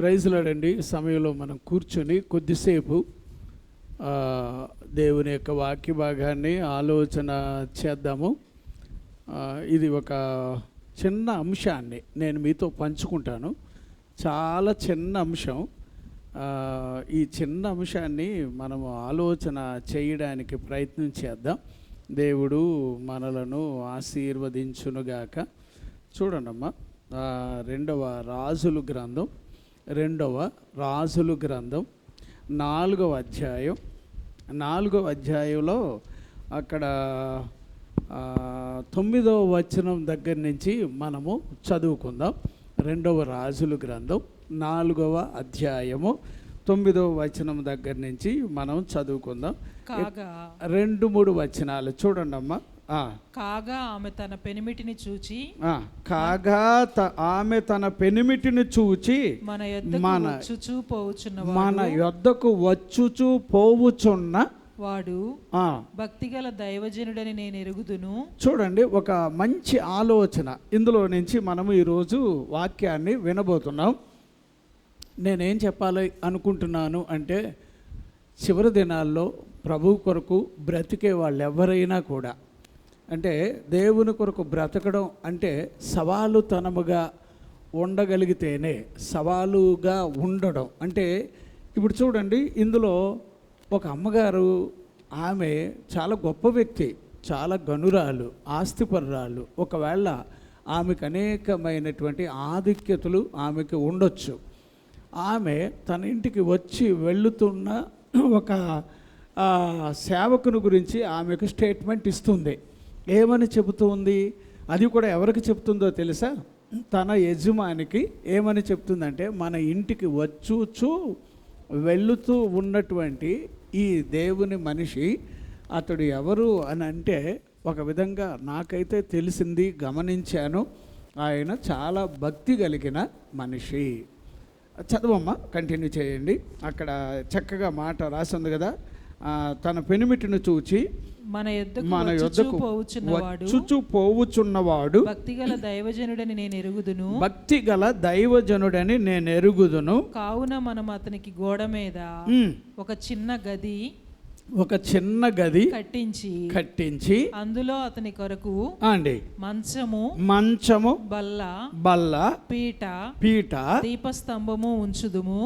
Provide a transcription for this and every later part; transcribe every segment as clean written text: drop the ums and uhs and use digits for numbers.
ప్రైజ్లాడండి. సమయంలో మనం కూర్చొని కొద్దిసేపు దేవుని యొక్క వాక్య భాగాన్ని ఆలోచన చేద్దాము. ఇది ఒక చిన్న అంశాన్ని నేను మీతో పంచుకుంటాను. చాలా చిన్న అంశం. ఈ చిన్న అంశాన్ని మనము ఆలోచన చేయడానికి ప్రయత్నం చేద్దాం. దేవుడు మనలను ఆశీర్వదించునుగాక. చూడండమ్మా, రెండవ రాజుల గ్రంథం 4వ అధ్యాయం. 4వ అధ్యాయంలో అక్కడ 9వ వచనం దగ్గర నుంచి మనము చదువుకుందాం. 2వ రాజుల గ్రంథం 4వ అధ్యాయము 9వ వచనం దగ్గర నుంచి మనం చదువుకుందాం. 2-3 వచనాలు చూడండి అమ్మా. కాగా ఆమె తన పెనిమిటిని చూచి మన యొద్దకు వచ్చుచూ పోవుచున్న వాడు భక్తిగల దైవజనుడని నేను ఎరుగుదును. చూడండి, ఒక మంచి ఆలోచన ఇందులో నుంచి మనము ఈరోజు వాక్యాన్ని వినబోతున్నాం. నేనేం చెప్పాలి అనుకుంటున్నాను అంటే, చివరి దినాల్లో ప్రభు కొరకు బ్రతికే వాళ్ళు ఎవరైనా కూడా, అంటే దేవుని కొరకు బ్రతకడం అంటే సవాలుతనముగా ఉండగలిగితేనే, సవాలుగా ఉండడం అంటే, ఇప్పుడు చూడండి, ఇందులో ఒక అమ్మగారు, ఆమె చాలా గొప్ప వ్యక్తి, చాలా గనురాలు, ఆస్తిపరురాలు. ఒకవేళ ఆమెకు అనేకమైనటువంటి ఆధిక్యతలు ఆమెకు ఉండొచ్చు. ఆమె తన ఇంటికి వచ్చి వెళుతున్న ఒక సేవకుని గురించి ఆమెకు స్టేట్మెంట్ ఇస్తుంది. ఏమని చెబుతుంది? అది కూడా ఎవరికి చెప్తుందో తెలుసా? తన యజమానికి ఏమని చెప్తుందంటే, మన ఇంటికి వచ్చుచూ వెళుతూ ఉన్నటువంటి ఈ దేవుని మనిషి, అతడు ఎవరు అని అంటే, ఒక విధంగా నాకైతే తెలిసింది, గమనించాను, ఆయన చాలా భక్తి కలిగిన మనిషి. చదవమ్మా, కంటిన్యూ చేయండి. అక్కడ చక్కగా మాట రాసింది కదా, తన పెనిమిటిని చూచి మన యొద్దకు వచ్చుచూ పోవుచున్నవాడు భక్తిగల దైవజనుడని నేను ఎరుగుదును. కావున మనం అతనికి గోడ మీద ఒక చిన్న గది కట్టించి అందులో అతని కొరకు మంచము బల్ల పీట దీపస్తంభము ఉంచుదుము.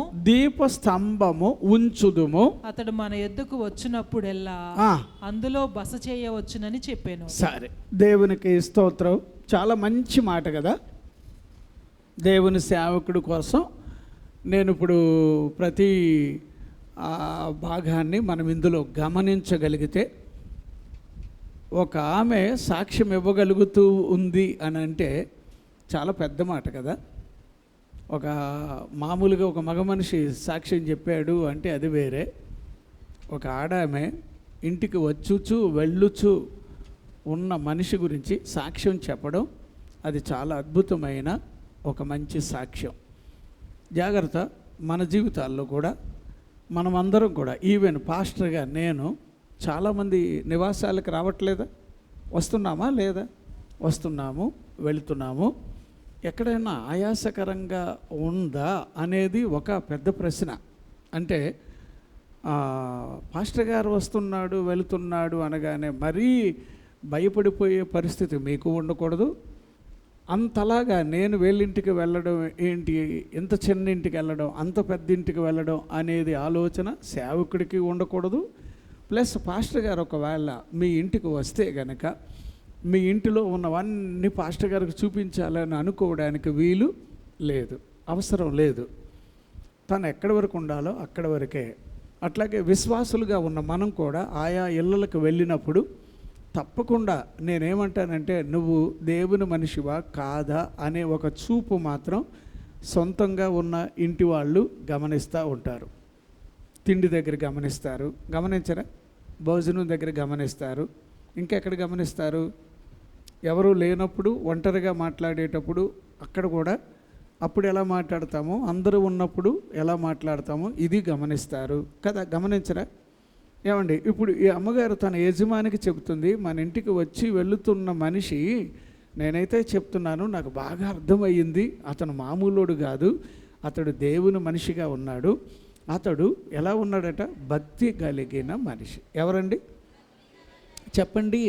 అతడు మన యొద్దకు వచ్చినప్పుడెల్లా అందులో బస చేయవచ్చునని చెప్పాను. సరే, దేవునికి స్తోత్రం. చాలా మంచి మాట కదా. దేవుని సేవకుడి కోసం నేను ఇప్పుడు ప్రతి భాగాన్ని మనం ఇందులో గమనించగలిగితే, ఒక ఆమె సాక్ష్యం ఇవ్వగలుగుతూ ఉంది అని అంటే చాలా పెద్ద మాట కదా. ఒక మామూలుగా ఒక మగ మనిషి సాక్ష్యం చెప్పాడు అంటే అది వేరే. ఒక ఆడామె ఇంటికి వచ్చుచూ వెళ్ళుచూ ఉన్న మనిషి గురించి సాక్ష్యం చెప్పడం, అది చాలా అద్భుతమైన ఒక మంచి సాక్ష్యం. జాగ్రత్త, మన జీవితాల్లో కూడా మనమందరం కూడా, ఈవెన్ పాస్టర్గా నేను చాలామంది నివాసాలకు రావట్లేదా? వస్తున్నామా లేదా? వస్తున్నాము, వెళుతున్నాము. ఎక్కడైనా ఆయాసకరంగా ఉందా అనేది ఒక పెద్ద ప్రశ్న. అంటే పాస్టర్ గారు వస్తున్నాడు, వెళుతున్నాడు అనగానే మరీ భయపడిపోయే పరిస్థితి మీకు ఉండకూడదు. అంతలాగా నేను వీళ్ళింటికి వెళ్ళడం ఏంటి, ఇంత చిన్న ఇంటికి వెళ్ళడం, అంత పెద్ద ఇంటికి వెళ్ళడం అనేది ఆలోచన సేవకుడికి ఉండకూడదు. ప్లస్ పాస్టర్ గారు ఒకవేళ మీ ఇంటికి వస్తే గనక మీ ఇంటిలో ఉన్నవన్నీ పాస్టర్ గారికి చూపించాలని అనుకోవడానికి వీలు లేదు, అవసరం లేదు. తను ఎక్కడి వరకు ఉండాలో అక్కడి వరకే. అట్లాగే విశ్వాసులుగా ఉన్న మనం కూడా ఆయా ఇళ్ళలకు వెళ్ళినప్పుడు తప్పకుండా నేనేమంటానంటే, నువ్వు దేవుని మనిషివా కాదా అనే ఒక చూపు మాత్రం సొంతంగా ఉన్న ఇంటి వాళ్ళు గమనిస్తూ ఉంటారు. తిండి దగ్గర గమనిస్తారు, గమనించరా? భోజనం దగ్గర గమనిస్తారు. ఇంకెక్కడ గమనిస్తారు? ఎవరు లేనప్పుడు ఒంటరిగా మాట్లాడేటప్పుడు అక్కడ కూడా అప్పుడు ఎలా మాట్లాడతామో, అందరూ ఉన్నప్పుడు ఎలా మాట్లాడతామో ఇది గమనిస్తారు కదా. గమనించరా? ఏమండి, ఇప్పుడు ఈ అమ్మగారు తన యజమానికి చెబుతుంది, మన ఇంటికి వచ్చి వెళుతున్న మనిషి, నేనైతే చెప్తున్నాను, నాకు బాగా అర్థమయ్యింది, అతను మామూలుడు కాదు, అతడు దేవుని మనిషిగా ఉన్నాడు. అతడు ఎలా ఉన్నాడట? భక్తి కలిగిన మనిషి. ఎవరండి చెప్పండి?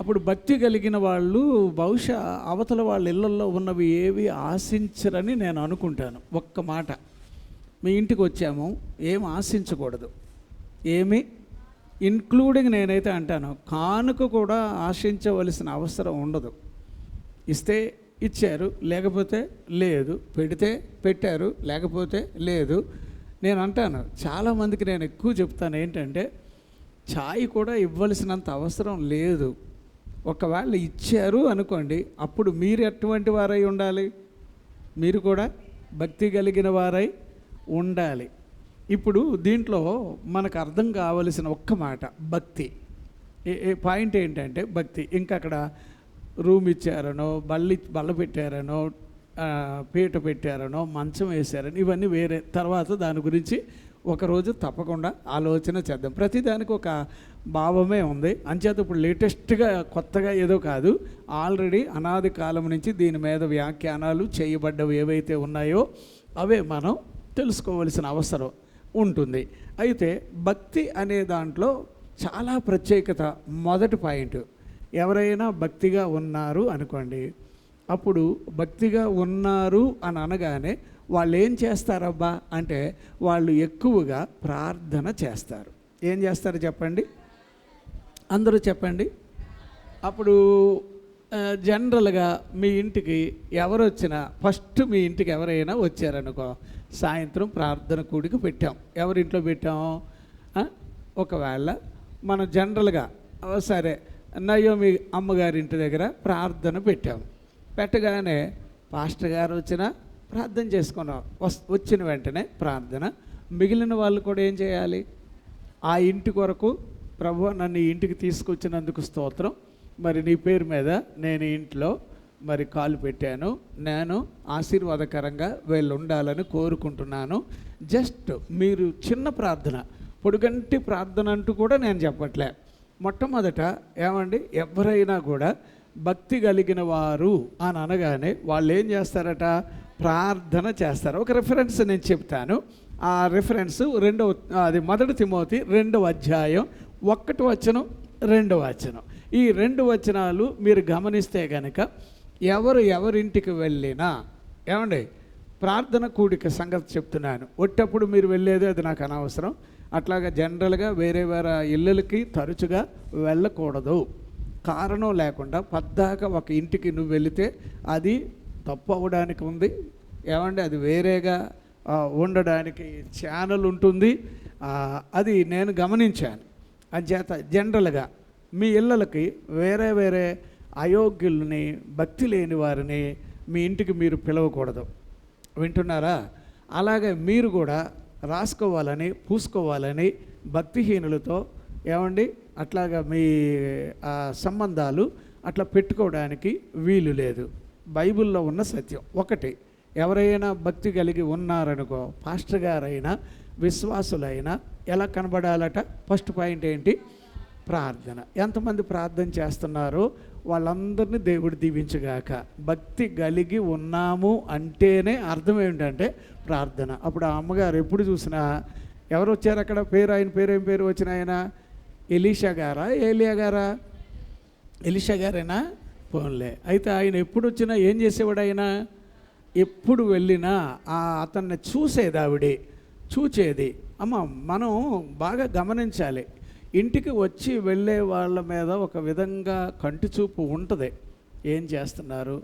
అప్పుడు భక్తి కలిగిన వాళ్ళు బహుశా అవతల వాళ్ళ ఇళ్ళల్లో ఉన్నవి ఏవి ఆశించరని నేను అనుకుంటాను. ఒక్క మాట, మీ ఇంటికి వచ్చాము, ఏం ఆశించకూడదు, ఏమి ఇన్క్లూడింగ్ నేనైతే అంటాను, కానుక కూడా ఆశించవలసిన అవసరం ఉండదు. ఇస్తే ఇచ్చారు, లేకపోతే లేదు, పెడితే పెట్టారు, లేకపోతే లేదు. నేను అంటాను, చాలామందికి నేను ఎక్కువ చెప్తాను ఏంటంటే, ఛాయ్ కూడా ఇవ్వాల్సినంత అవసరం లేదు. ఒకవేళ ఇచ్చారు అనుకోండి, అప్పుడు మీరు ఎటువంటి వారై ఉండాలి? మీరు కూడా భక్తి కలిగిన వారై ఉండాలి. ఇప్పుడు దీంట్లో మనకు అర్థం కావలసిన ఒక్క మాట భక్తి. పాయింట్ ఏంటంటే భక్తి. ఇంకా అక్కడ రూమ్ ఇచ్చారనో, బల్ల పెట్టారనో, పీట పెట్టారనో, మంచం వేశారనో, ఇవన్నీ వేరే. తర్వాత దాని గురించి ఒకరోజు తప్పకుండా ఆలోచన చేద్దాం. ప్రతిదానికి ఒక భావమే ఉంది. అంచేత ఇప్పుడు లేటెస్ట్గా కొత్తగా ఏదో కాదు, ఆల్రెడీ అనాది కాలం నుంచి దీని మీద వ్యాఖ్యానాలు చేయబడ్డవి ఏవైతే ఉన్నాయో అవే మనం తెలుసుకోవలసిన అవసరం ఉంటుంది. అయితే భక్తి అనే దాంట్లో చాలా ప్రత్యేకత. మొదటి పాయింట్, ఎవరైనా భక్తిగా ఉన్నారు అనుకోండి, అప్పుడు భక్తిగా ఉన్నారు అని అనగానే వాళ్ళు ఏం చేస్తారబ్బా అంటే, వాళ్ళు ఎక్కువగా ప్రార్థన చేస్తారు. ఏం చేస్తారు చెప్పండి? అందరూ చెప్పండి. అప్పుడు జనరల్గా మీ ఇంటికి ఎవరు వచ్చినా, ఫస్ట్ మీ ఇంటికి ఎవరైనా వచ్చారనుకో, సాయంత్రం ప్రార్థన కూడికి పెట్టాం. ఎవరింట్లో పెట్టాం? ఒకవేళ మనం జనరల్గా సరే నయోమి అమ్మగారి ఇంటి దగ్గర ప్రార్థన పెట్టాం. పెట్టగానే పాస్టర్ గారు వచ్చినా ప్రార్థన చేసుకున్నాం. వచ్చిన వెంటనే ప్రార్థన. మిగిలిన వాళ్ళు కూడా ఏం చేయాలి? ఆ ఇంటి కొరకు, ప్రభు నన్ను ఈ ఇంటికి తీసుకొచ్చినందుకు స్తోత్రం, మరి నీ పేరు మీద నేను ఇంట్లో మరి కాలు పెట్టాను, నేను ఆశీర్వాదకరంగా వీళ్ళు ఉండాలని కోరుకుంటున్నాను. జస్ట్ మీరు చిన్న ప్రార్థన, పొడుగంటి ప్రార్థన అంటూ కూడా నేను చెప్పట్లే. మొట్టమొదట ఏమండి, ఎవరైనా కూడా భక్తి కలిగిన వారు అని అనగానే వాళ్ళు ఏం చేస్తారట? ప్రార్థన చేస్తారు. ఒక రిఫరెన్స్ నేను చెప్తాను. ఆ రిఫరెన్స్ అది 1 తిమోతి 2వ అధ్యాయం 1వ వచనం 2వ వచనం. ఈ 2 వచనాలు మీరు గమనిస్తే కనుక, ఎవరింటికి వెళ్ళినా, ఏమండి ప్రార్థన కూడిక సంగతి చెప్తున్నాను, ఒట్టప్పుడు మీరు వెళ్ళేది అది నాకు అనవసరం. అట్లాగా జనరల్గా వేరే ఇళ్ళకి తరచుగా వెళ్ళకూడదు. కారణం లేకుండా పద్దాక ఒక ఇంటికి నువ్వు వెళితే అది తప్పు అవ్వడానికి ఉంది. ఏమంటే అది వేరేగా ఉండడానికి ఛానల్ ఉంటుంది. అది నేను గమనించాను. అంచేత జనరల్గా మీ ఇళ్ళకి వేరే అయోగ్యుల్ని, భక్తి లేని వారిని మీ ఇంటికి మీరు పిలవకూడదు. వింటున్నారా? అలాగే మీరు కూడా రాసుకోవాలని, పూసుకోవాలని భక్తిహీనులతో ఏమండి అట్లాగా మీ సంబంధాలు అట్లా పెట్టుకోవడానికి వీలు లేదు. బైబిల్లో ఉన్న సత్యం ఒకటి, ఎవరైనా భక్తి కలిగి ఉన్నారనుకో, పాస్టర్ గారైనా విశ్వాసులైనా ఎలా కనబడాలట? ఫస్ట్ పాయింట్ ఏంటి? ప్రార్థన. ఎంతమంది ప్రార్థన చేస్తున్నారో వాళ్ళందరినీ దేవుడు దీవించుగాక. భక్తి కలిగి ఉన్నాము అంటేనే అర్థం ఏమిటంటే ప్రార్థన. అప్పుడు ఆ అమ్మగారు ఎప్పుడు చూసినా ఎవరు వచ్చారు అక్కడ? ఆయన పేరు ఏం పేరు వచ్చిన ఆయన? ఎలీషా గారా, ఏలియా గారా? ఎలీషా గారేనా? పోన్లే. అయితే ఆయన ఎప్పుడు వచ్చినా ఏం చేసేవాడు? ఆయన ఎప్పుడు వెళ్ళినా అతన్ని చూసేది ఆవిడే, చూచేది. అమ్మ మనం బాగా గమనించాలి. ఇంటికి వచ్చి వెళ్ళే వాళ్ళ మీద ఒక విధంగా కంటి చూపు ఉంటుంది. ఏం చేస్తున్నారు,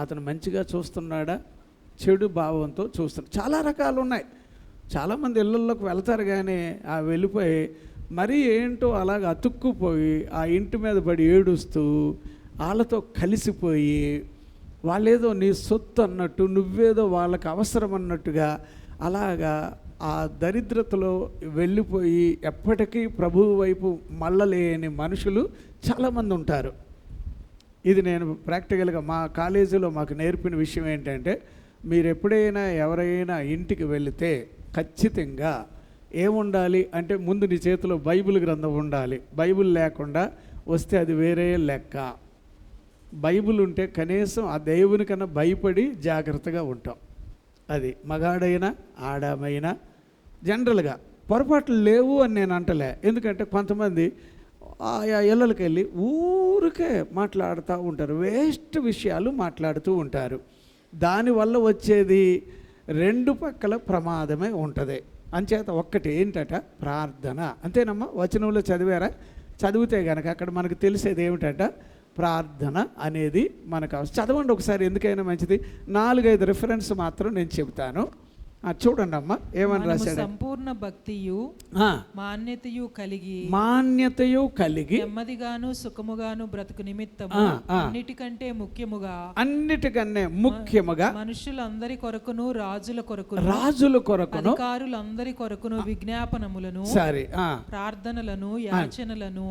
అతను మంచిగా చూస్తున్నాడా, చెడు భావంతో చూస్తున్నారు. చాలా రకాలు ఉన్నాయి. చాలామంది ఇళ్ళల్లోకి వెళ్తారు, కానీ వెళ్ళిపోయి మరీ ఏంటో అలాగ అతుక్కుపోయి ఆ ఇంటి మీద పడి ఏడుస్తూ వాళ్ళతో కలిసిపోయి, వాళ్ళేదో నీ సొత్తు అన్నట్టు, నువ్వేదో వాళ్ళకి అవసరం అన్నట్టుగా అలాగా ఆ దరిద్రతలో వెళ్ళిపోయి ఎప్పటికీ ప్రభువు వైపు మళ్ళలేని మనుషులు చాలామంది ఉంటారు. ఇది నేను ప్రాక్టికల్గా మా కాలేజీలో మాకు నేర్పిన విషయం ఏంటంటే, మీరు ఎప్పుడైనా ఎవరైనా ఇంటికి వెళితే ఖచ్చితంగా ఏముండాలి అంటే, ముందు నీ చేతిలో బైబిల్ గ్రంథం ఉండాలి. బైబిల్ లేకుండా వస్తే అది వేరే లెక్క. బైబిల్ ఉంటే కనీసం ఆ దేవుని కన్నా భయపడి జాగ్రత్తగా ఉంటాం. అది మగాడైనా ఆడమైనా జనరల్గా పొరపాట్లు లేవు అని నేను అంటలే. ఎందుకంటే కొంతమంది ఆయా ఇళ్ళకి వెళ్ళి ఊరికే మాట్లాడుతూ ఉంటారు, వేస్ట్ విషయాలు మాట్లాడుతూ ఉంటారు. దానివల్ల వచ్చేది రెండు పక్కల ప్రమాదమే ఉంటుంది. అంచేత ఒక్కటి ఏంటట, ప్రార్థన. అంతేనమ్మా, వచనంలో చదివారా? చదివితే కనుక అక్కడ మనకు తెలిసేది ఏమిటంట, ప్రార్థన అనేది మనకు అవసరం. చదవండి ఒకసారి, ఎందుకైనా మంచిది. 4-5 రిఫరెన్స్ మాత్రం నేను చెబుతాను, చూడండి అమ్మా ఏమని రాశాడు. సంపూర్ణ భక్తియు మాన్యతయు కలిగి నెమ్మదిగాను సుఖముగాను బ్రతుకు నిమిత్తము అన్నిటికంటే ముఖ్యముగా మనుషులందరి కొరకును రాజుల కొరకును అధికారులందరి కొరకును విజ్ఞాపనములను ప్రార్థనలను యాచనలను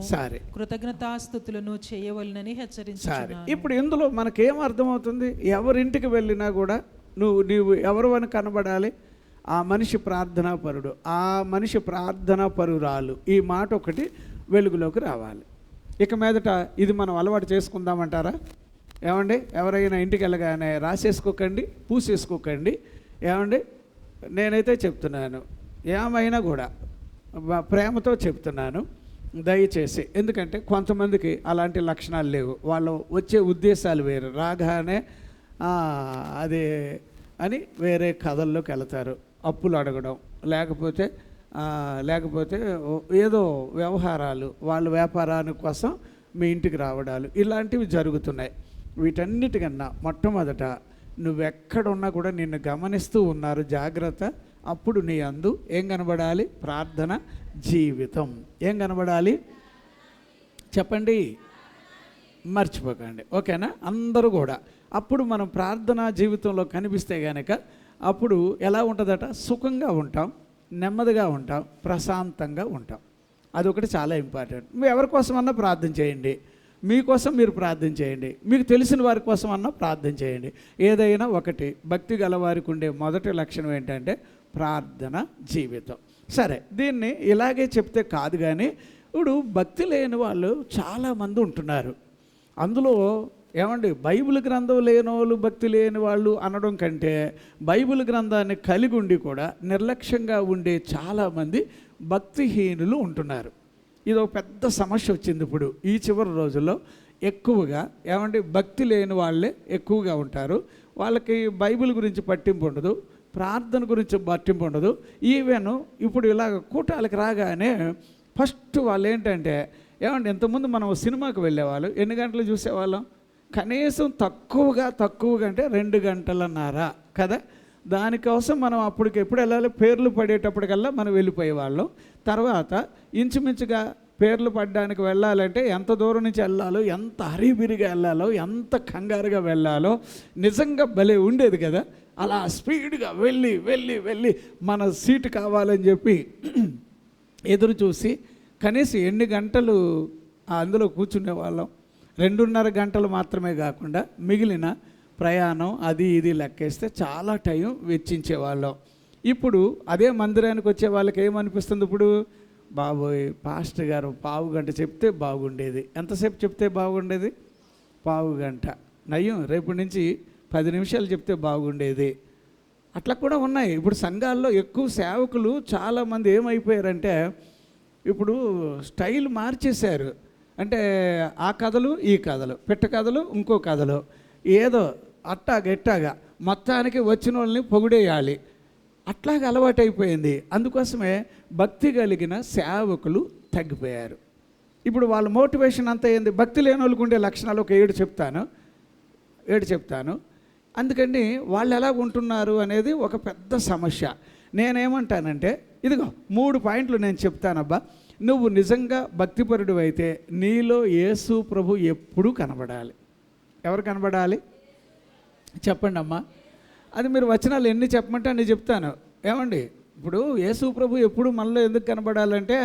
కృతజ్ఞతాస్తుతులను చేయవలనని హెచ్చరించారు. ఇప్పుడు ఇందులో మనకేం అర్థమవుతుంది? ఎవరింటికి వెళ్ళినా కూడా నీవు ఎవరు అని కనబడాలి, ఆ మనిషి ప్రార్థనాపరుడు, ఆ మనిషి ప్రార్థనాపరురాలు, ఈ మాట ఒకటి వెలుగులోకి రావాలి. ఇక మీదట ఇది మనం అలవాటు చేసుకుందామంటారా? ఏమండి, ఎవరైనా ఇంటికి వెళ్ళగానే రాసేసుకోకండి, పూసేసుకోకండి. ఏమండి, నేనైతే చెప్తున్నాను, ఏమైనా కూడా ప్రేమతో చెప్తున్నాను దయచేసి. ఎందుకంటే కొంతమందికి అలాంటి లక్షణాలు లేవు, వాళ్ళు వచ్చే ఉద్దేశాలు వేరు, రాగానే అదే అని వేరే కథల్లోకి వెళతారు. అప్పులు అడగడం, లేకపోతే ఏదో వ్యవహారాలు, వాళ్ళ వ్యాపారానికి కోసం మీ ఇంటికి రావడాలు, ఇలాంటివి జరుగుతున్నాయి. వీటన్నిటికన్నా మొట్టమొదట నువ్వెక్కడున్నా కూడా నిన్ను గమనిస్తూ ఉన్నారు, జాగ్రత్త. అప్పుడు నీ అందు ఏం కనబడాలి? ప్రార్థన జీవితం. ఏం కనబడాలి చెప్పండి, మర్చిపోకండి, ఓకేనా? అందరూ కూడా అప్పుడు మనం ప్రార్థనా జీవితంలో కనిపిస్తే కనుక అప్పుడు ఎలా ఉంటుందట, సుఖంగా ఉంటాం, నెమ్మదిగా ఉంటాం, ప్రశాంతంగా ఉంటాం. అదొకటి చాలా ఇంపార్టెంట్. మీరు ఎవరి కోసమన్నా ప్రార్థన చేయండి, మీకోసం మీరు ప్రార్థన చేయండి, మీకు తెలిసిన వారి కోసం అన్నా ప్రార్థన చేయండి. ఏదైనా ఒకటి, భక్తి గలవారికి ఉండే మొదటి లక్షణం ఏంటంటే ప్రార్థన జీవితం. సరే, దీన్ని ఇలాగే చెప్తే కాదు, కానీ ఇప్పుడు భక్తి లేని వాళ్ళు చాలామంది ఉంటున్నారు. అందులో ఏమండి, బైబిల్ గ్రంథం లేని వాళ్ళు, భక్తి లేని వాళ్ళు అనడం కంటే బైబిల్ గ్రంథాన్ని కలిగి ఉండి కూడా నిర్లక్ష్యంగా ఉండే చాలామంది భక్తిహీనులు ఉంటున్నారు. ఇది ఒక పెద్ద సమస్య వచ్చింది ఇప్పుడు ఈ చివరి రోజుల్లో. ఎక్కువగా ఏమండి, భక్తి లేని వాళ్ళే ఎక్కువగా ఉంటారు. వాళ్ళకి బైబిల్ గురించి పట్టింపు ఉండదు, ప్రార్థన గురించి పట్టింపు ఉండదు. ఈవెన్ ఇప్పుడు ఇలాగ కూటాలకు రాగానే ఫస్ట్ వాళ్ళు ఏంటంటే, ఏమండి, ఇంతకుముందు మనం సినిమాకి వెళ్ళేవాళ్ళు, ఎన్ని గంటలు చూసేవాళ్ళం? కనీసం తక్కువగా అంటే 2 గంటలన్నర కదా. దానికోసం మనం అప్పటికి ఎప్పుడు వెళ్ళాలి, పేర్లు పడేటప్పటికల్లా మనం వెళ్ళిపోయేవాళ్ళం. తర్వాత ఇంచుమించుగా పేర్లు పడడానికి వెళ్ళాలంటే ఎంత దూరం నుంచి వెళ్ళాలో, ఎంత హరిబిరిగా వెళ్ళాలో, ఎంత కంగారుగా వెళ్ళాలో నిజంగా భలే ఉండేది కదా. అలా స్పీడ్గా వెళ్ళి మన సీటు కావాలని చెప్పి ఎదురు చూసి కనీసం ఎన్ని గంటలు అందులో కూర్చునే వాళ్ళం? 2.5 గంటలు మాత్రమే కాకుండా మిగిలిన ప్రయాణం అది ఇది లెక్కేస్తే చాలా టైం వెచ్చించేవాళ్ళం. ఇప్పుడు అదే మందిరానికి వచ్చే వాళ్ళకి ఏమనిపిస్తుంది? ఇప్పుడు బాబోయ్, పాస్టర్ గారు 1/2 గంట చెప్తే బాగుండేది. ఎంతసేపు చెప్తే బాగుండేది? 1/2 గంట. నయ్యం రేపు నుంచి 10 నిమిషాలు చెప్తే బాగుండేది. అట్లా కూడా ఉన్నాయి. ఇప్పుడు సంఘాల్లో ఎక్కువ సేవకులు చాలామంది ఏమైపోయారంటే ఇప్పుడు స్టైల్ మార్చేశారు. అంటే ఆ కథలు, ఈ కథలు, పెట్ట కథలు, ఇంకో కథలు, ఏదో ఎట్టాగా మొత్తానికి వచ్చిన వాళ్ళని పొగిడేయాలి, అట్లాగే అలవాటైపోయింది. అందుకోసమే భక్తి కలిగిన సేవకులు తగ్గిపోయారు. ఇప్పుడు వాళ్ళ మోటివేషన్ అంతా ఏంది? భక్తి లేని వాళ్ళకు ఉండే లక్షణాలు ఒక 7 చెప్తాను. అందుకని వాళ్ళు ఎలా ఉంటున్నారు అనేది ఒక పెద్ద సమస్య. నేనేమంటానంటే, ఇదిగో 3 పాయింట్లు నేను చెప్తానబ్బా. నువ్వు నిజంగా భక్తిపరుడు అయితే నీలో యేసు ప్రభు ఎప్పుడూ కనబడాలి. ఎవరు కనబడాలి చెప్పండి అమ్మా. అది మీరు వచనాలు ఎన్ని చెప్పమంటే అన్ని చెప్తాను. ఏమండి, ఇప్పుడు యేసు ప్రభు ఎప్పుడు మనలో ఎందుకు కనబడాలంటే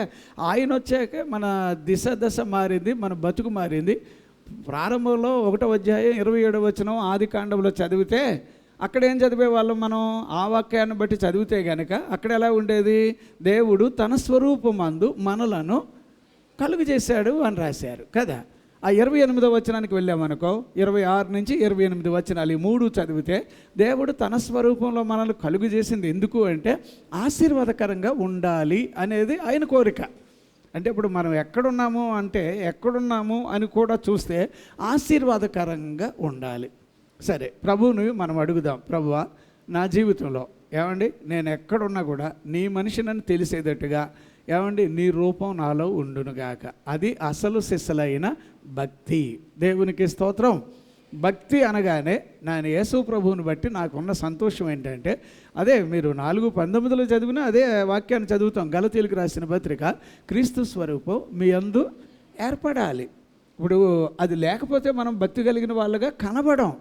ఆయన వచ్చాకే మన దశ మారింది, మన బతుకు మారింది. ప్రారంభంలో 1వ అధ్యాయం 27వ వచనం ఆది కాండంలో చదివితే అక్కడేం చదివేవాళ్ళం మనం? ఆ వాక్యాన్ని బట్టి చదివితే కనుక అక్కడ ఎలా ఉండేది? దేవుడు తన స్వరూపమందు మనలను కలుగు చేశాడు అని రాశారు కదా. ఆ 28వ వచనానికి వెళ్ళామనుకో, 26 నుంచి 28 వచనాలు ఈ 3 చదివితే, దేవుడు తన స్వరూపంలో మనల్ని కలుగు చేసింది ఎందుకు అంటే ఆశీర్వాదకరంగా ఉండాలి అనేది ఆయన కోరిక. అంటే ఇప్పుడు మనం ఎక్కడున్నాము అంటే ఎక్కడున్నాము అని కూడా చూస్తే ఆశీర్వాదకరంగా ఉండాలి. సరే, ప్రభువుని మనం అడుగుదాం, ప్రభువా నా జీవితంలో ఏమండి నేను ఎక్కడున్నా కూడా నీ మనిషినని తెలిసేటట్టుగా ఏమండి నీ రూపం నాలో ఉండునుగాక. అది అసలు సిస్సలైన భక్తి. దేవునికి స్తోత్రం. భక్తి అనగానే నేను యేసు ప్రభువుని బట్టి నాకున్న సంతోషం ఏంటంటే, అదే మీరు 4:19 చదివినా అదే వాక్యాన్ని చదువుతాం. గలతీయులకు రాసిన పత్రిక, క్రీస్తు స్వరూపం మీ యందు ఏర్పడాలి. ఇప్పుడు అది లేకపోతే మనం భక్తి కలిగిన వాళ్ళగా కనబడం.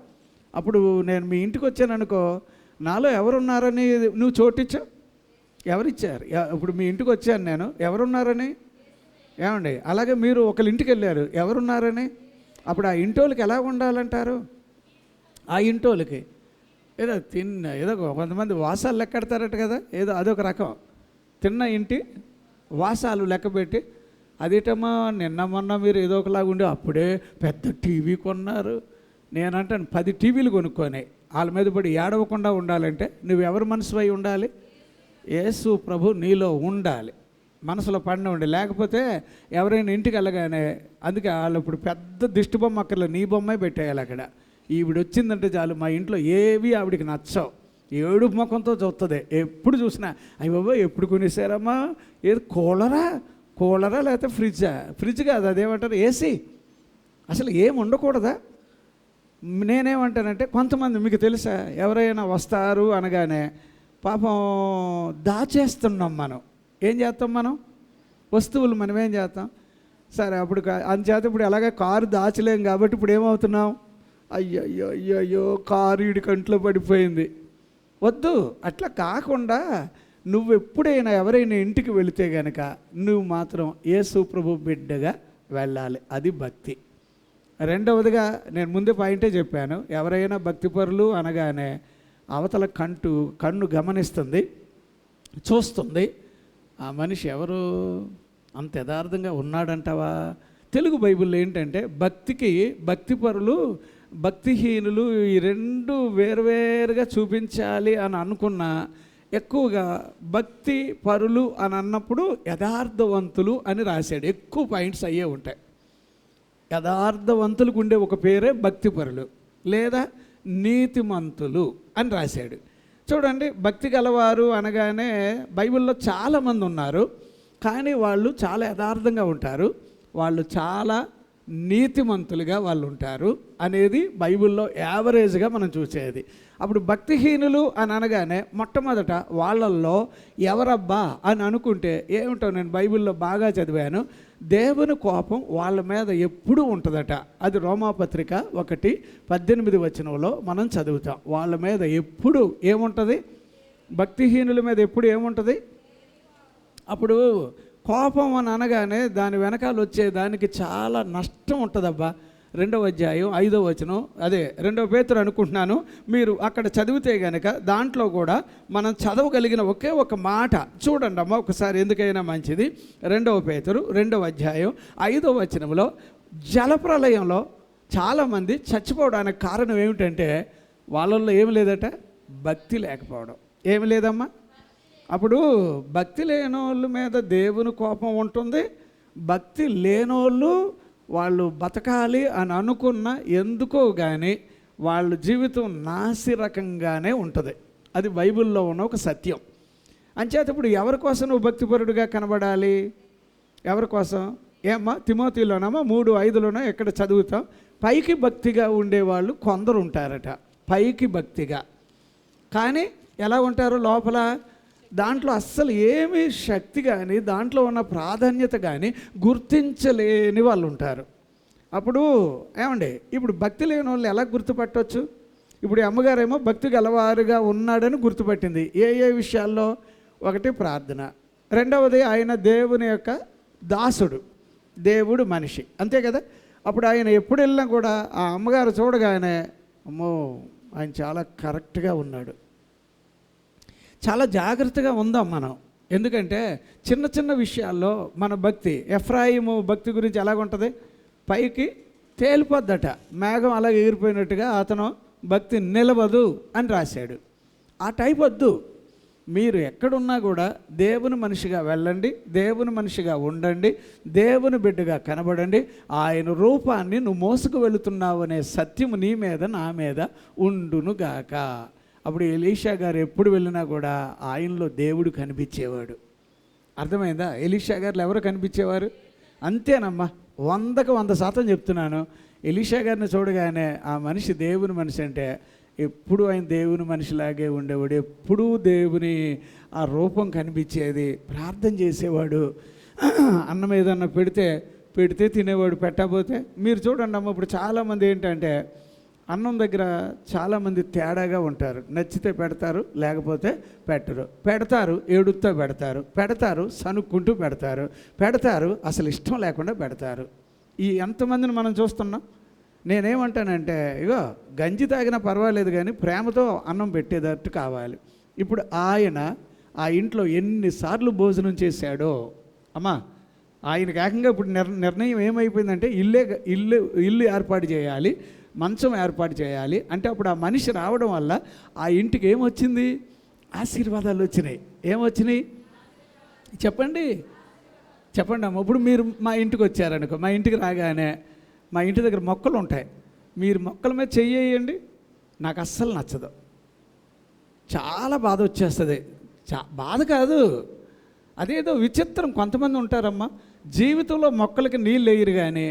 అప్పుడు నేను మీ ఇంటికి వచ్చాననుకో, నాలో ఎవరున్నారని నువ్వు చోటిచ్చావు? ఎవరిచ్చారు? ఇప్పుడు మీ ఇంటికి వచ్చాను నేను, ఎవరున్నారని? ఏమండి, అలాగే మీరు ఒకళ్ళ ఇంటికి వెళ్ళారు, ఎవరున్నారని? అప్పుడు ఆ ఇంటోళ్ళకి ఎలా ఉండాలంటారు? ఆ ఇంటోళ్ళకి ఏదో కొంతమంది వాసాలు లెక్కెడతారట కదా, ఏదో అదొక రకం. తిన్న ఇంటి వాసాలు లెక్కబెట్టి, అదేటమ్మా నిన్న మొన్న మీరు ఏదో ఒకలాగా ఉండి అప్పుడే పెద్ద టీవీ కొన్నారు. నేనంటాను 10 టీవీలు కొనుక్కొని వాళ్ళ మీద పడి ఏడవకుండా ఉండాలంటే నువ్వెవరి మనసు అయి ఉండాలి? యేసు ప్రభు నీలో ఉండాలి, మనసులో పడిన ఉండి. లేకపోతే ఎవరైనా ఇంటికి వెళ్ళగానే, అందుకే వాళ్ళు ఇప్పుడు పెద్ద దిష్టి బొమ్మ అక్కర్లో నీ బొమ్మే పెట్టేయాలి అక్కడ. ఈవిడ వచ్చిందంటే చాలు మా ఇంట్లో ఏవి ఆవిడికి నచ్చవు, ఏడు ముఖంతో చూస్తుంది. ఎప్పుడు చూసినా అయ్యి బాబా ఎప్పుడు కొనేసారమ్మా, ఏది కూలరా లేకపోతే ఫ్రిడ్జ్ కాదు, అదేమంటారు ఏసీ. అసలు ఏం ఉండకూడదా? నేనేమంటానంటే, కొంతమంది మీకు తెలుసా, ఎవరైనా వస్తారు అనగానే పాపం దాచేస్తున్నాం. మనం ఏం చేస్తాం? మనం వస్తువులు మనం ఏం చేస్తాం? సరే, అప్పుడు అందుచేత ఇప్పుడు ఎలాగ కారు దాచలేం కాబట్టి ఇప్పుడు ఏమవుతున్నాం? అయ్యో కారు ఈడి కంట్లో పడిపోయింది. వద్దు, అట్లా కాకుండా నువ్వు ఎప్పుడైనా ఎవరైనా ఇంటికి వెళితే గనక నువ్వు మాత్రం యేసు ప్రభు బిడ్డగా వెళ్ళాలి. అది భక్తి. రెండవదిగా నేను ముందే పాయింటే చెప్పాను, ఎవరైనా భక్తిపరులు అనగానే అవతల కన్ను గమనిస్తుంది, చూస్తుంది, ఆ మనిషి ఎవరు అంత యథార్థంగా ఉన్నాడంటావా? తెలుగు బైబిల్లో ఏంటంటే భక్తిపరులు భక్తిహీనులు ఈ రెండు వేరువేరుగా చూపించాలి అని అనుకున్నా, ఎక్కువగా భక్తి పరులు అని అన్నప్పుడు యథార్థవంతులు అని రాశాడు. ఎక్కువ పాయింట్స్ అయ్యే ఉంటాయి. యథార్థవంతులకు ఉండే ఒక పేరే భక్తిపరులు లేదా నీతిమంతులు అని రాశాడు. చూడండి, భక్తి గలవారు అనగానే బైబిల్లో చాలామంది ఉన్నారు, కానీ వాళ్ళు చాలా యథార్థంగా ఉంటారు, వాళ్ళు చాలా నీతిమంతులుగా వాళ్ళు ఉంటారు అనేది బైబిల్లో యావరేజ్గా మనం చూసేది. అప్పుడు భక్తిహీనులు అని అనగానే మొట్టమొదట వాళ్ళల్లో ఎవరబ్బా అని అనుకుంటే ఏమిటో, నేను బైబిల్లో బాగా చదివాను, దేవుని కోపం వాళ్ళ మీద ఎప్పుడూ ఉంటుందట. అది రోమాపత్రిక 1:18 వచనంలో మనం చదువుతాం. వాళ్ళ మీద ఎప్పుడు ఏముంటుంది? భక్తిహీనుల మీద ఎప్పుడు ఏముంటుంది? అప్పుడు కోపం అని అనగానే దాని వెనకాల వచ్చే దానికి చాలా నష్టం ఉంటుందబ్బా. 2వ అధ్యాయం 5వ వచనం, అదే 2వ పేతురు అనుకుంటున్నాను, మీరు అక్కడ చదివితే కనుక దాంట్లో కూడా మనం చదవగలిగిన ఒకే ఒక మాట చూడండి అమ్మ ఒకసారి, ఎందుకైనా మంచిది. 2వ పేతురు 2వ అధ్యాయం 5వ వచనంలో, జలప్రలయంలో చాలామంది చచ్చిపోవడానికి కారణం ఏమిటంటే వాళ్ళల్లో ఏమి లేదట, భక్తి లేకపోవడం. ఏమి లేదమ్మా? అప్పుడు భక్తి లేనోళ్ళ మీద దేవుని కోపం ఉంటుంది, భక్తి లేనోళ్ళు వాళ్ళు బతకాలి అని అనుకున్న ఎందుకో కానీ వాళ్ళ జీవితం నాసిరకంగానే ఉంటుంది. అది బైబిల్లో ఉన్న ఒక సత్యం. అంచేత ఇప్పుడు ఎవరి కోసం నువ్వు భక్తిపరుడుగా కనబడాలి? ఎవరి కోసం? ఏమ్మా తిమోతిలోనమ్మా 3:5లోనో ఎక్కడ చదువుతాం, పైకి భక్తిగా ఉండేవాళ్ళు కొందరు ఉంటారట. పైకి భక్తిగా, కానీ ఎలా ఉంటారు లోపల? దాంట్లో అస్సలు ఏమీ శక్తి కానీ దాంట్లో ఉన్న ప్రాధాన్యత కానీ గుర్తించలేని వాళ్ళు ఉంటారు. అప్పుడు ఏమండి, ఇప్పుడు భక్తి లేని వాళ్ళు ఎలా గుర్తుపట్టవచ్చు? ఇప్పుడు అమ్మగారేమో భక్తి గలవారుగా ఉన్నాడని గుర్తుపట్టింది. ఏ విషయాల్లో? ఒకటి ప్రార్థన, రెండవది ఆయన దేవుని యొక్క దాసుడు, దేవుడు మనిషి, అంతే కదా. అప్పుడు ఆయన ఎప్పుడు వెళ్ళినా కూడా ఆ అమ్మగారు చూడగానే అమ్మో ఆయన చాలా కరెక్ట్గా ఉన్నాడు, చాలా జాగ్రత్తగా ఉందాం మనం. ఎందుకంటే చిన్న చిన్న విషయాల్లో మన భక్తి, ఎఫ్రాయిము భక్తి గురించి ఎలాగుంటుంది? పైకి తేలిపోద్దట. మేఘం అలాగే ఎగిరిపోయినట్టుగా అతను భక్తి నిలవదు అని రాశాడు. ఆ టైప్ వద్దు. మీరు ఎక్కడున్నా కూడా దేవుని మనిషిగా వెళ్ళండి, దేవుని మనిషిగా ఉండండి, దేవుని బిడ్డగా కనబడండి. ఆయన రూపాన్ని నువ్వు మోసుకు వెళుతున్నావు అనే సత్యము నీ మీద నా మీద ఉండునుగాక. అప్పుడు ఎలీషా గారు ఎప్పుడు వెళ్ళినా కూడా ఆయనలో దేవుడు కనిపించేవాడు. అర్థమైందా? ఎలీషా గారు ఎవరు కనిపించేవారు? అంతేనమ్మా, 100కి 100% చెప్తున్నాను. ఎలీషా గారిని చూడగానే ఆ మనిషి దేవుని మనిషి అంటే ఎప్పుడు ఆయన దేవుని మనిషిలాగే ఉండేవాడు. ఎప్పుడూ దేవుని ఆ రూపం కనిపించేది. ప్రార్థన చేసేవాడు. అన్నం ఏదన్నా పెడితే తినేవాడు, పెట్టకపోతే. మీరు చూడండి అమ్మ, ఇప్పుడు చాలామంది ఏంటంటే అన్నం దగ్గర చాలామంది తేడాగా ఉంటారు. నచ్చితే పెడతారు, లేకపోతే పెట్టరు. పెడతారు ఏడుతో పెడతారు సనుక్కుంటూ పెడతారు అసలు ఇష్టం లేకుండా పెడతారు. ఈ ఎంతమందిని మనం చూస్తున్నాం. నేనేమంటానంటే, ఇగో గంజి తాగినా పర్వాలేదు కానీ ప్రేమతో అన్నం పెట్టేటట్టు కావాలి. ఇప్పుడు ఆయన ఆ ఇంట్లో ఎన్నిసార్లు భోజనం చేశాడో అమ్మా. ఆయనకి ఏకంగా ఇప్పుడు నిర్ణయం ఏమైపోయిందంటే ఇల్లు ఏర్పాటు చేయాలి, మంచం ఏర్పాటు చేయాలి. అంటే అప్పుడు ఆ మనిషి రావడం వల్ల ఆ ఇంటికి ఏమొచ్చింది? ఆశీర్వాదాలు వచ్చినాయి. ఏమొచ్చినాయి చెప్పండి అమ్మ. ఇప్పుడు మీరు మా ఇంటికి వచ్చారనుకో, మా ఇంటికి రాగానే మా ఇంటి దగ్గర మొక్కలు ఉంటాయి. మీరు మొక్కల మీద చెయ్యండి, నాకు అస్సలు నచ్చదు. చాలా బాధ వచ్చేస్తుంది. బాధ కాదు, అదేదో విచిత్రం. కొంతమంది ఉంటారమ్మా, జీవితంలో మొక్కలకి నీళ్ళు వేయరు కానీ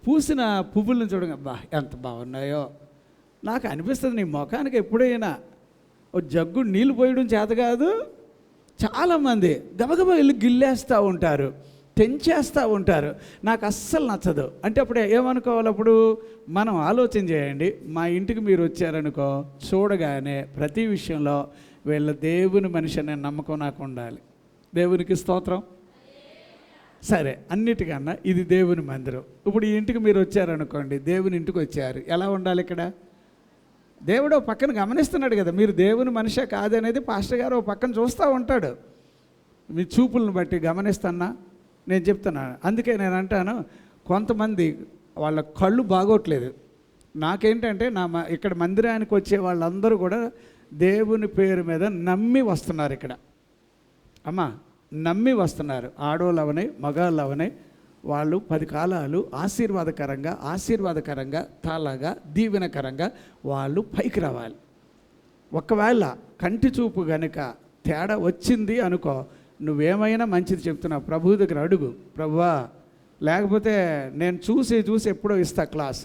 పూసిన పువ్వులను చూడగా ఎంత బాగున్నాయో నాకు అనిపిస్తుంది. నీ ముఖానికి ఎప్పుడైనా ఓ జగ్గు నీళ్ళు పోయడం చేత కాదు. చాలామంది గబగబా వెళ్ళి గిల్లేస్తూ ఉంటారు, తెంచేస్తూ ఉంటారు. నాకు అస్సలు నచ్చదు. అంటే అప్పుడు ఏమనుకోవాలి? అప్పుడు మనం ఆలోచన చేయండి. మా ఇంటికి మీరు వచ్చారనుకో, చూడగానే ప్రతి విషయంలో వీళ్ళ దేవుని మనిషి అనే నమ్మకం నాకు ఉండాలి. దేవునికి స్తోత్రం. సరే, అన్నిటికన్నా ఇది దేవుని మందిరం. ఇప్పుడు ఈ ఇంటికి మీరు వచ్చారనుకోండి, దేవుని ఇంటికి వచ్చారు, ఎలా ఉండాలి? ఇక్కడ దేవుడు పక్కన గమనిస్తున్నాడు కదా, మీరు దేవుని మనిషే కాదనేది పాస్టర్ గారు ఒక పక్కన చూస్తూ ఉంటాడు. మీ చూపులను బట్టి గమనిస్తున్నా నేను చెప్తున్నాను. అందుకే నేను అంటాను, కొంతమంది వాళ్ళ కళ్ళు బాగోట్లేదు. నాకేంటంటే ఇక్కడ మందిరానికి వచ్చే వాళ్ళందరూ కూడా దేవుని పేరు మీద నమ్మి వస్తున్నారు. ఇక్కడ అమ్మా నమ్మి వస్తున్నారు. ఆడవాళ్ళు అవనే, మగాళ్ళు అవనే, వాళ్ళు 10 కాలాలు ఆశీర్వాదకరంగా తాళగా దీవెనకరంగా వాళ్ళు పైకి రావాలి. ఒకవేళ కంటి చూపు గనుక తేడా వచ్చింది అనుకో, నువ్వేమైనా మంచిది చెప్తున్నావు, ప్రభు దగ్గర అడుగు, ప్రభువా, లేకపోతే నేను చూసి ఎప్పుడో ఇస్తా క్లాస్.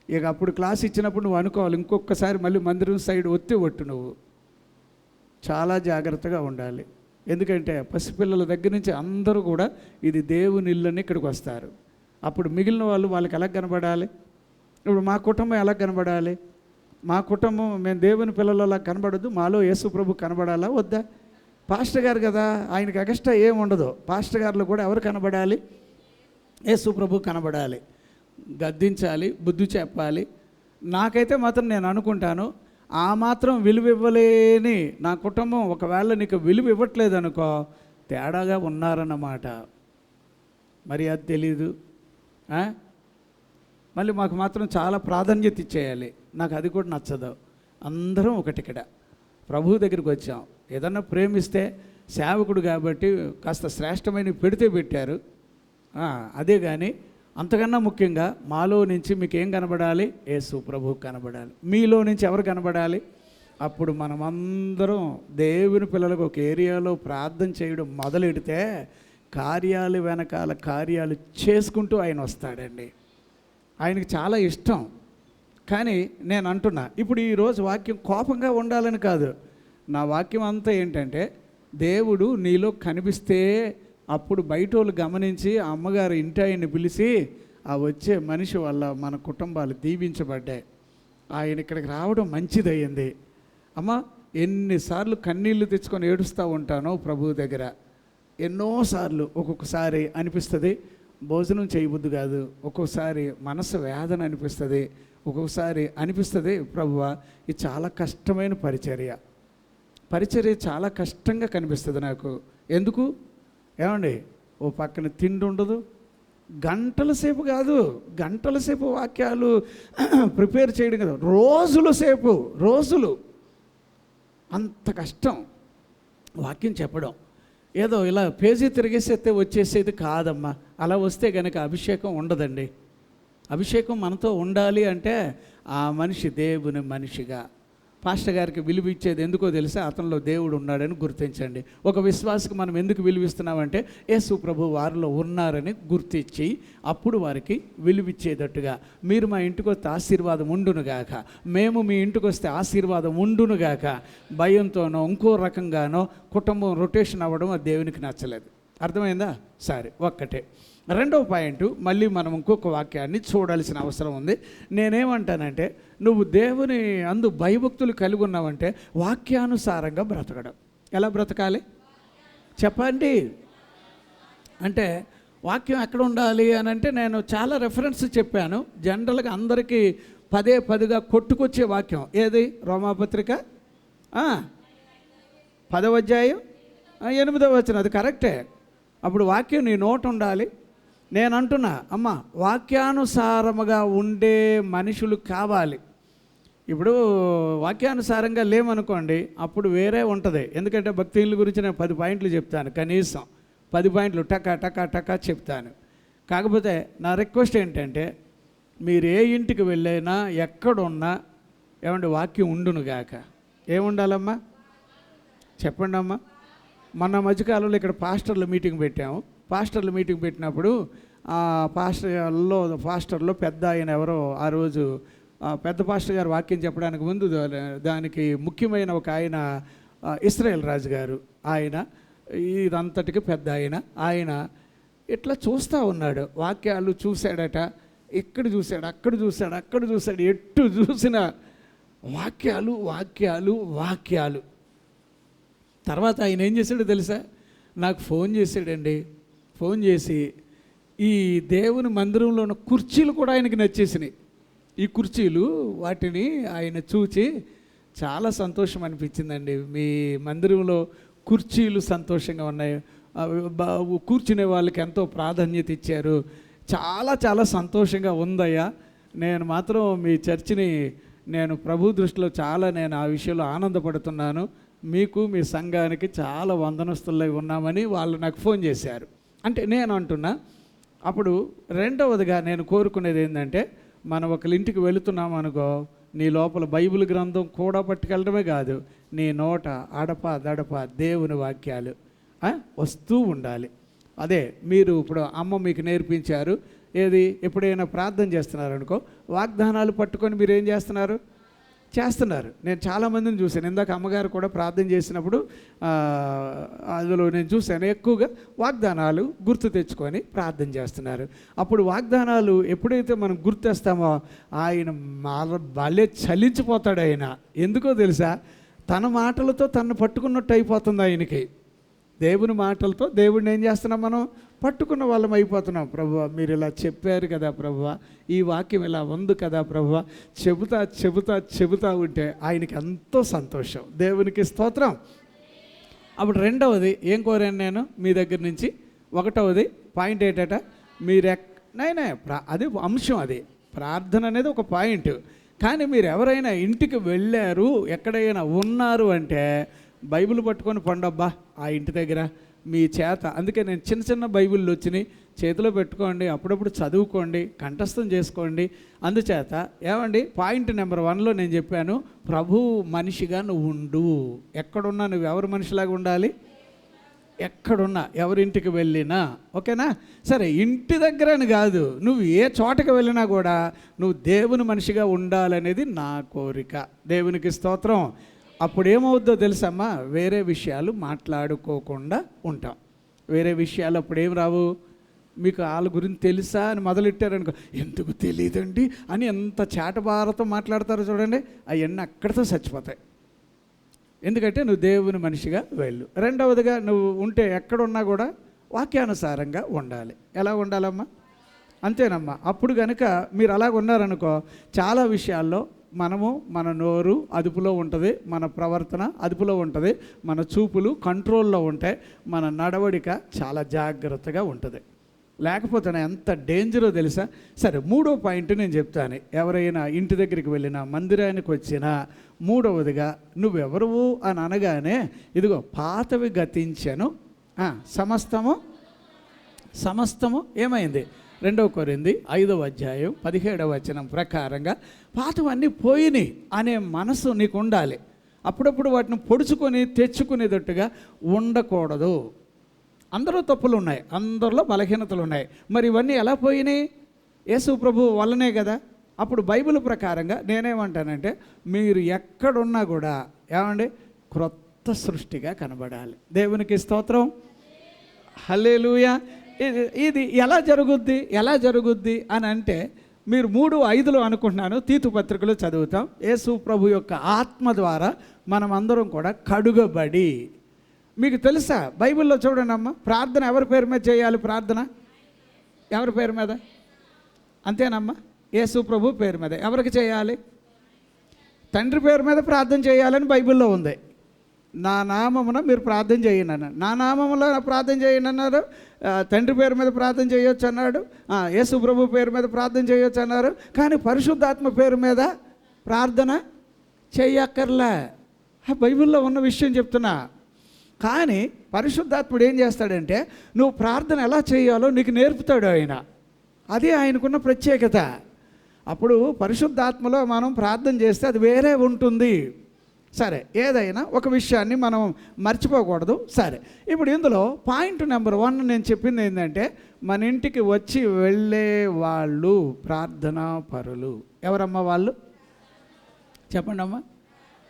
ఇక అప్పుడు క్లాస్ ఇచ్చినప్పుడు నువ్వు అనుకోవాలి, ఇంకొకసారి మళ్ళీ మందిరం సైడ్ ఒట్టు నువ్వు చాలా జాగ్రత్తగా ఉండాలి. ఎందుకంటే పసిపిల్లల దగ్గర నుంచి అందరూ కూడా ఇది దేవుని ఇల్లని ఇక్కడికి వస్తారు. అప్పుడు మిగిలిన వాళ్ళకి ఎలా కనబడాలి? ఇప్పుడు మా కుటుంబం ఎలా కనబడాలి? మా కుటుంబం మేము దేవుని పిల్లలలా కనబడద్దు, మాలో యేసు ప్రభు కనబడాలా వద్దా? పాస్టర్ గారు కదా, ఆయనకి ఎక్స్ట్రా ఏమి ఉండదు. పాస్టర్ గారిలో కూడా ఎవరు కనబడాలి? యేసు ప్రభు కనబడాలి. గద్దించాలి, బుద్ధి చెప్పాలి. నాకైతే మాత్రం నేను అనుకుంటాను, ఆ మాత్రం విలువ ఇవ్వలేని నా కుటుంబం ఒకవేళ నీకు విలువ ఇవ్వట్లేదు అనుకో, తేడాగా ఉన్నారన్నమాట. మరి అది తెలీదు. మళ్ళీ మాకు మాత్రం చాలా ప్రాధాన్యత ఇచ్చేయాలి. నాకు అది కూడా నచ్చదు. అందరం ఒకటిక్కడ ప్రభు దగ్గరికి వచ్చాం. ఏదన్నా ప్రేమిస్తే సేవకుడు కాబట్టి కాస్త శ్రేష్టమైన పెడితే పెట్టారు. అదే కానీ అంతకన్నా ముఖ్యంగా మాలో నుంచి మీకు ఏం కనబడాలి? యేసు ప్రభు కనబడాలి. మీలో నుంచి ఎవరు కనబడాలి? అప్పుడు మనమందరం దేవుని పిల్లలకు ఒక ఏరియాలో ప్రార్థన చేయడం మొదలెడితే కార్యాలు వెనకాల కార్యాలు చేసుకుంటూ ఆయన వస్తాడండి. ఆయనకి చాలా ఇష్టం. కానీ నేను అంటున్నా, ఇప్పుడు ఈరోజు వాక్యం కోపంగా ఉండాలని కాదు. నా వాక్యం అంతా ఏంటంటే, దేవుడు నీలో కనిపిస్తే అప్పుడు బయట వాళ్ళు గమనించి ఆ అమ్మగారు ఇంటి ఆయన్ని పిలిచి ఆ వచ్చే మనిషి వల్ల మన కుటుంబాలు దీవించబడ్డాయి, ఆయన ఇక్కడికి రావడం మంచిదయ్యింది. అమ్మ, ఎన్నిసార్లు కన్నీళ్ళు తెచ్చుకొని ఏడుస్తూ ఉంటానో ప్రభు దగ్గర. ఎన్నోసార్లు ఒక్కొక్కసారి అనిపిస్తుంది భోజనం చేయబుద్ది కాదు, ఒక్కొక్కసారి మనసు వేదన అనిపిస్తుంది, ఒక్కొక్కసారి అనిపిస్తుంది ప్రభువా ఇది చాలా కష్టమైన పరిచర్య చాలా కష్టంగా కనిపిస్తుంది నాకు. ఎందుకు ఏమండి? ఓ పక్కన తిండి ఉండదు, గంటల సేపు కాదు, గంటల సేపు వాక్యాలు ప్రిపేర్ చేయడం కదా, రోజులు అంత కష్టం వాక్యం చెప్పడం. ఏదో ఇలా పేజీ తిరిగేసేస్తే వచ్చేసేది కాదమ్మా. అలా వస్తే కనుక అభిషేకం ఉండదండి. అభిషేకం మనతో ఉండాలి అంటే ఆ మనిషి దేవుని మనిషిగా. పాస్టర్ గారికి విలువ ఇచ్చేది ఎందుకో తెలుసా? అతనిలో దేవుడు ఉన్నాడని గుర్తించండి. ఒక విశ్వాసకు మనం ఎందుకు విలువిస్తున్నామంటే యేసు ప్రభు వారిలో ఉన్నారని గుర్తించి అప్పుడు వారికి విలువిచ్చేటట్టుగా. మీరు మా ఇంటికి వస్తే ఆశీర్వాదం ఉండునుగాక, మేము మీ ఇంటికి వస్తే ఆశీర్వాదం ఉండునుగాక. భయంతోనో ఇంకో రకంగానో కుటుంబం రొటేషన్ అవ్వడం అది దేవునికి నచ్చలేదు. అర్థమైందా? సరే, ఒక్కటే. రెండవ పాయింట్, మళ్ళీ మనం ఇంకొక వాక్యాన్ని చూడాల్సిన అవసరం ఉంది. నేనేమంటానంటే, నువ్వు దేవుని అందు భయభక్తులు కలిగి ఉన్నావంటే వాక్యానుసారంగా బ్రతకడం. ఎలా బ్రతకాలి చెప్పండి? అంటే వాక్యం ఎక్కడ ఉండాలి అని అంటే, నేను చాలా రెఫరెన్స్ చెప్పాను. జనరల్గా అందరికీ పదే కొట్టుకొచ్చే వాక్యం ఏది? రోమాపత్రిక 10వ అధ్యాయం 8వ వచనం. అది కరెక్టే. అప్పుడు వాక్యం నీ నోట ఉండాలి. నేను అంటున్నా అమ్మ, వాక్యానుసారముగా ఉండే మనుషులు కావాలి. ఇప్పుడు వాక్యానుసారంగా లేమనుకోండి, అప్పుడు వేరే ఉంటుంది. ఎందుకంటే భక్తుల గురించి నేను 10 పాయింట్లు చెప్తాను, కనీసం 10 పాయింట్లు టకా చెప్తాను. కాకపోతే నా రిక్వెస్ట్ ఏంటంటే, మీరు ఏ ఇంటికి వెళ్ళైనా ఎక్కడున్నా ఏమంటే వాక్యం ఉండునుగాక. ఏముండాలమ్మా చెప్పండి అమ్మా. మొన్న మధ్యకాలంలో ఇక్కడ పాస్టర్ల మీటింగ్ పెట్టాము. పాస్టర్ల మీటింగ్ పెట్టినప్పుడు పాస్టర్లో పెద్ద ఆయన ఎవరో ఆ రోజు పెద్ద పాస్టర్ గారు వాక్యం చెప్పడానికి ముందు దానికి ముఖ్యమైన ఒక ఆయన ఇస్రాయేల్ రాజు గారు. ఆయన ఇదంతటికి పెద్ద ఆయన ఇట్లా చూస్తూ ఉన్నాడు. వాక్యాలు చూశాడట. ఇక్కడ చూశాడు, అక్కడ చూశాడు, ఎట్టు చూసిన వాక్యాలు. తర్వాత ఆయన ఏం చేశాడో తెలుసా? నాకు ఫోన్ చేశాడండి. ఫోన్ చేసి ఈ దేవుని మందిరంలో ఉన్న కుర్చీలు కూడా ఆయనకి నచ్చేసినాయి. ఈ కుర్చీలు వాటిని ఆయన చూచి చాలా సంతోషం అనిపించిందండి. మీ మందిరంలో కుర్చీలు సంతోషంగా ఉన్నాయి, కూర్చునే వాళ్ళకి ఎంతో ప్రాధాన్యత ఇచ్చారు, చాలా సంతోషంగా ఉందయ్యా. నేను మాత్రం మీ చర్చిని నేను ప్రభు దృష్టిలో నేను ఆ విషయంలో ఆనందపడుతున్నాను. మీకు మీ సంఘానికి చాలా వందనస్తులై ఉన్నామని వాళ్ళు నాకు ఫోన్ చేశారు. అంటే నేను అంటున్నా, అప్పుడు రెండవదిగా నేను కోరుకునేది ఏంటంటే, మనం ఒకరి ఇంటికి వెళుతున్నాం అనుకో, నీ లోపల బైబిల్ గ్రంథం కూడా పట్టుకెళ్ళడమే కాదు, నీ నోట అడప దేవుని వాక్యాలు వస్తూ ఉండాలి. అదే మీరు ఇప్పుడు అమ్మ మీకు నేర్పించారు. ఏది? ఎప్పుడైనా ప్రార్థన చేస్తున్నారనుకో, వాగ్దానాలు పట్టుకొని మీరు ఏం చేస్తున్నారు? నేను చాలామందిని చూశాను. ఇందాక అమ్మగారు కూడా ప్రార్థన చేసినప్పుడు అందులో నేను చూశాను, ఎక్కువగా వాగ్దానాలు గుర్తు తెచ్చుకొని ప్రార్థన చేస్తున్నారు. అప్పుడు వాగ్దానాలు ఎప్పుడైతే మనం గుర్తేస్తామో ఆయన భలే చలించిపోతాడు. ఆయన ఎందుకో తెలుసా? తన మాటలతో తను పట్టుకున్నట్టు అయిపోతుంది ఆయనకి. దేవుని మాటలతో దేవుడిని ఏం చేస్తున్నాం? మనం పట్టుకున్న వాళ్ళం అయిపోతున్నాం. ప్రభువా, మీరు ఇలా చెప్పారు కదా ప్రభువా, ఈ వాక్యం ఇలా ఉంది కదా ప్రభువా, చెబుతా ఉంటే ఆయనకి ఎంతో సంతోషం. దేవునికి స్తోత్రం. అప్పుడు రెండవది ఏం కోరాను నేను మీ దగ్గర నుంచి? ఒకటవది పాయింట్ ఏంటట? అది అంశం. అది ప్రార్థన అనేది ఒక పాయింట్. కానీ మీరు ఎవరైనా ఇంటికి వెళ్ళారు, ఎక్కడైనా ఉన్నారు అంటే బైబిల్ పట్టుకొని పండబ్బా ఆ ఇంటి దగ్గర మీ చేత. అందుకే నేను చిన్న బైబిళ్ళు వచ్చినాయి, చేతిలో పెట్టుకోండి, అప్పుడప్పుడు చదువుకోండి, కంఠస్థం చేసుకోండి. అందుచేత ఏమండి, పాయింట్ నెంబర్ 1లో నేను చెప్పాను, ప్రభు మనిషిగా నువ్వు ఉండు. ఎక్కడున్నా నువ్వు ఎవరి మనిషిలాగా ఉండాలి? ఎక్కడున్నా, ఎవరింటికి వెళ్ళినా, ఓకేనా? సరే, ఇంటి దగ్గరని కాదు, నువ్వు ఏ చోటకి వెళ్ళినా కూడా నువ్వు దేవుని మనిషిగా ఉండాలనేది నా కోరిక. దేవునికి స్తోత్రం. అప్పుడు ఏమవుద్దో తెలుసమ్మా? వేరే విషయాలు మాట్లాడుకోకుండా ఉంటాం. వేరే విషయాలు అప్పుడేం రావు. మీకు వాళ్ళ గురించి తెలుసా అని మొదలెట్టారనుకో, ఎందుకు తెలియదండి అని ఎంత చేటబారతో మాట్లాడతారో చూడండి, అవన్నీ అక్కడితో చచ్చిపోతాయి. ఎందుకంటే నువ్వు దేవుని మనిషిగా వెళ్ళు. రెండవదిగా నువ్వు ఉంటే ఎక్కడున్నా కూడా వాక్యానుసారంగా ఉండాలి. ఎలా ఉండాలమ్మా? అంతేనమ్మా. అప్పుడు కనుక మీరు అలాగ ఉన్నారనుకో, చాలా విషయాల్లో మన నోరు అదుపులో ఉంటుంది, మన ప్రవర్తన అదుపులో ఉంటుంది, మన చూపులు కంట్రోల్లో ఉంటాయి, మన నడవడిక చాలా జాగ్రత్తగా ఉంటుంది. లేకపోతే ఎంత డేంజరో తెలుసా? సరే, 3వ పాయింట్ నేను చెప్తాను. ఎవరైనా ఇంటి దగ్గరికి వెళ్ళినా, మందిరానికి వచ్చినా, 3వదిగా నువ్వెవరువు అని అనగానే ఇదిగో పాతవి గతించెను, సమస్తము ఏమైంది? 2 కొరింథీ 5వ అధ్యాయం 17వ వచనం ప్రకారంగా పాతవన్నీ పోయినాయి అనే మనసు నీకు ఉండాలి. అప్పుడప్పుడు వాటిని పొడుచుకొని తెచ్చుకునేటట్టుగా ఉండకూడదు. అందరూ తప్పులు ఉన్నాయి, అందరిలో బలహీనతలు ఉన్నాయి. మరి ఇవన్నీ ఎలా పోయినాయి? యేసు ప్రభు వల్లనే కదా. అప్పుడు బైబిల్ ప్రకారంగా నేనేమంటానంటే, మీరు ఎక్కడున్నా కూడా ఏమండి క్రొత్త సృష్టిగా కనబడాలి. దేవునికి స్తోత్రం, హల్లెలూయా. ఇది ఎలా జరుగుద్ది అని అంటే, మీరు 3:5 అనుకుంటున్నాను, తీతు పత్రికలో చదువుతాం. యేసు ప్రభు యొక్క ఆత్మ ద్వారా మనం అందరం కూడా కడుగబడి. మీకు తెలుసా, బైబిల్లో చూడండి అమ్మ, ప్రార్థన ఎవరి పేరు మీద చేయాలి? ప్రార్థన ఎవరి పేరు మీద? అంతేనమ్మా, యేసు ప్రభు పేరు మీద. ఎవరికి చేయాలి? తండ్రి పేరు మీద ప్రార్థన చేయాలని బైబిల్లో ఉంది. నా నామమున మీరు ప్రార్థన చేయండి అన్నాడు. నా నామములో ప్రార్థన చేయండి అన్నారు. తండ్రి పేరు మీద ప్రార్థన చేయొచ్చు అన్నాడు. యేసు ప్రభు పేరు మీద ప్రార్థన చేయొచ్చు అన్నారు. కానీ పరిశుద్ధాత్మ పేరు మీద ప్రార్థన చెయ్యక్కర్లే. బైబిల్లో ఉన్న విషయం చెప్తున్నా. కానీ పరిశుద్ధాత్ముడు ఏం చేస్తాడంటే, నువ్వు ప్రార్థన ఎలా చేయాలో నీకు నేర్పుతాడు ఆయన. అదే ఆయనకున్న ప్రత్యేకత. అప్పుడు పరిశుద్ధాత్మలో మనం ప్రార్థన చేస్తే అది వేరే ఉంటుంది. సరే, ఏదైనా ఒక విషయాన్ని మనం మర్చిపోకూడదు. సరే, ఇప్పుడు ఇందులో పాయింట్ నెంబర్ 1 నేను చెప్పింది ఏంటంటే, మన ఇంటికి వచ్చి వెళ్ళే వాళ్ళు ప్రార్థనా పరులు. ఎవరమ్మా వాళ్ళు? చెప్పండి అమ్మా.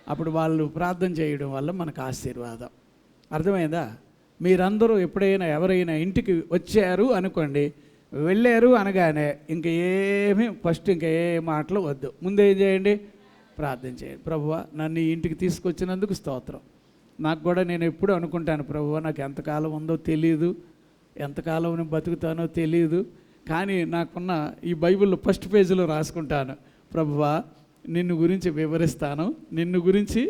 అప్పుడు వాళ్ళు ప్రార్థన చేయడం వల్ల మనకు ఆశీర్వాదం. అర్థమైందా? మీరందరూ ఎప్పుడైనా ఎవరైనా ఇంటికి వచ్చారు అనుకోండి, వెళ్ళారు అనగానే ఫస్ట్ ఇంకా ఏ మాటలు వద్దు. ముందేం చేయండి? ప్రార్థన చేయండి. ప్రభువా, నన్ను ఈ ఇంటికి తీసుకొచ్చినందుకు స్తోత్రం. నాకు కూడా నేను ఎప్పుడు అనుకుంటాను, ప్రభువా నాకు ఎంతకాలం ఉందో తెలియదు, ఎంతకాలం నేను బతుకుతానో తెలియదు, కానీ నాకున్న ఈ బైబిల్లో ఫస్ట్ పేజీలో రాసుకుంటాను, ప్రభువా నిన్ను గురించి వివరిస్తాను, నిన్ను గురించి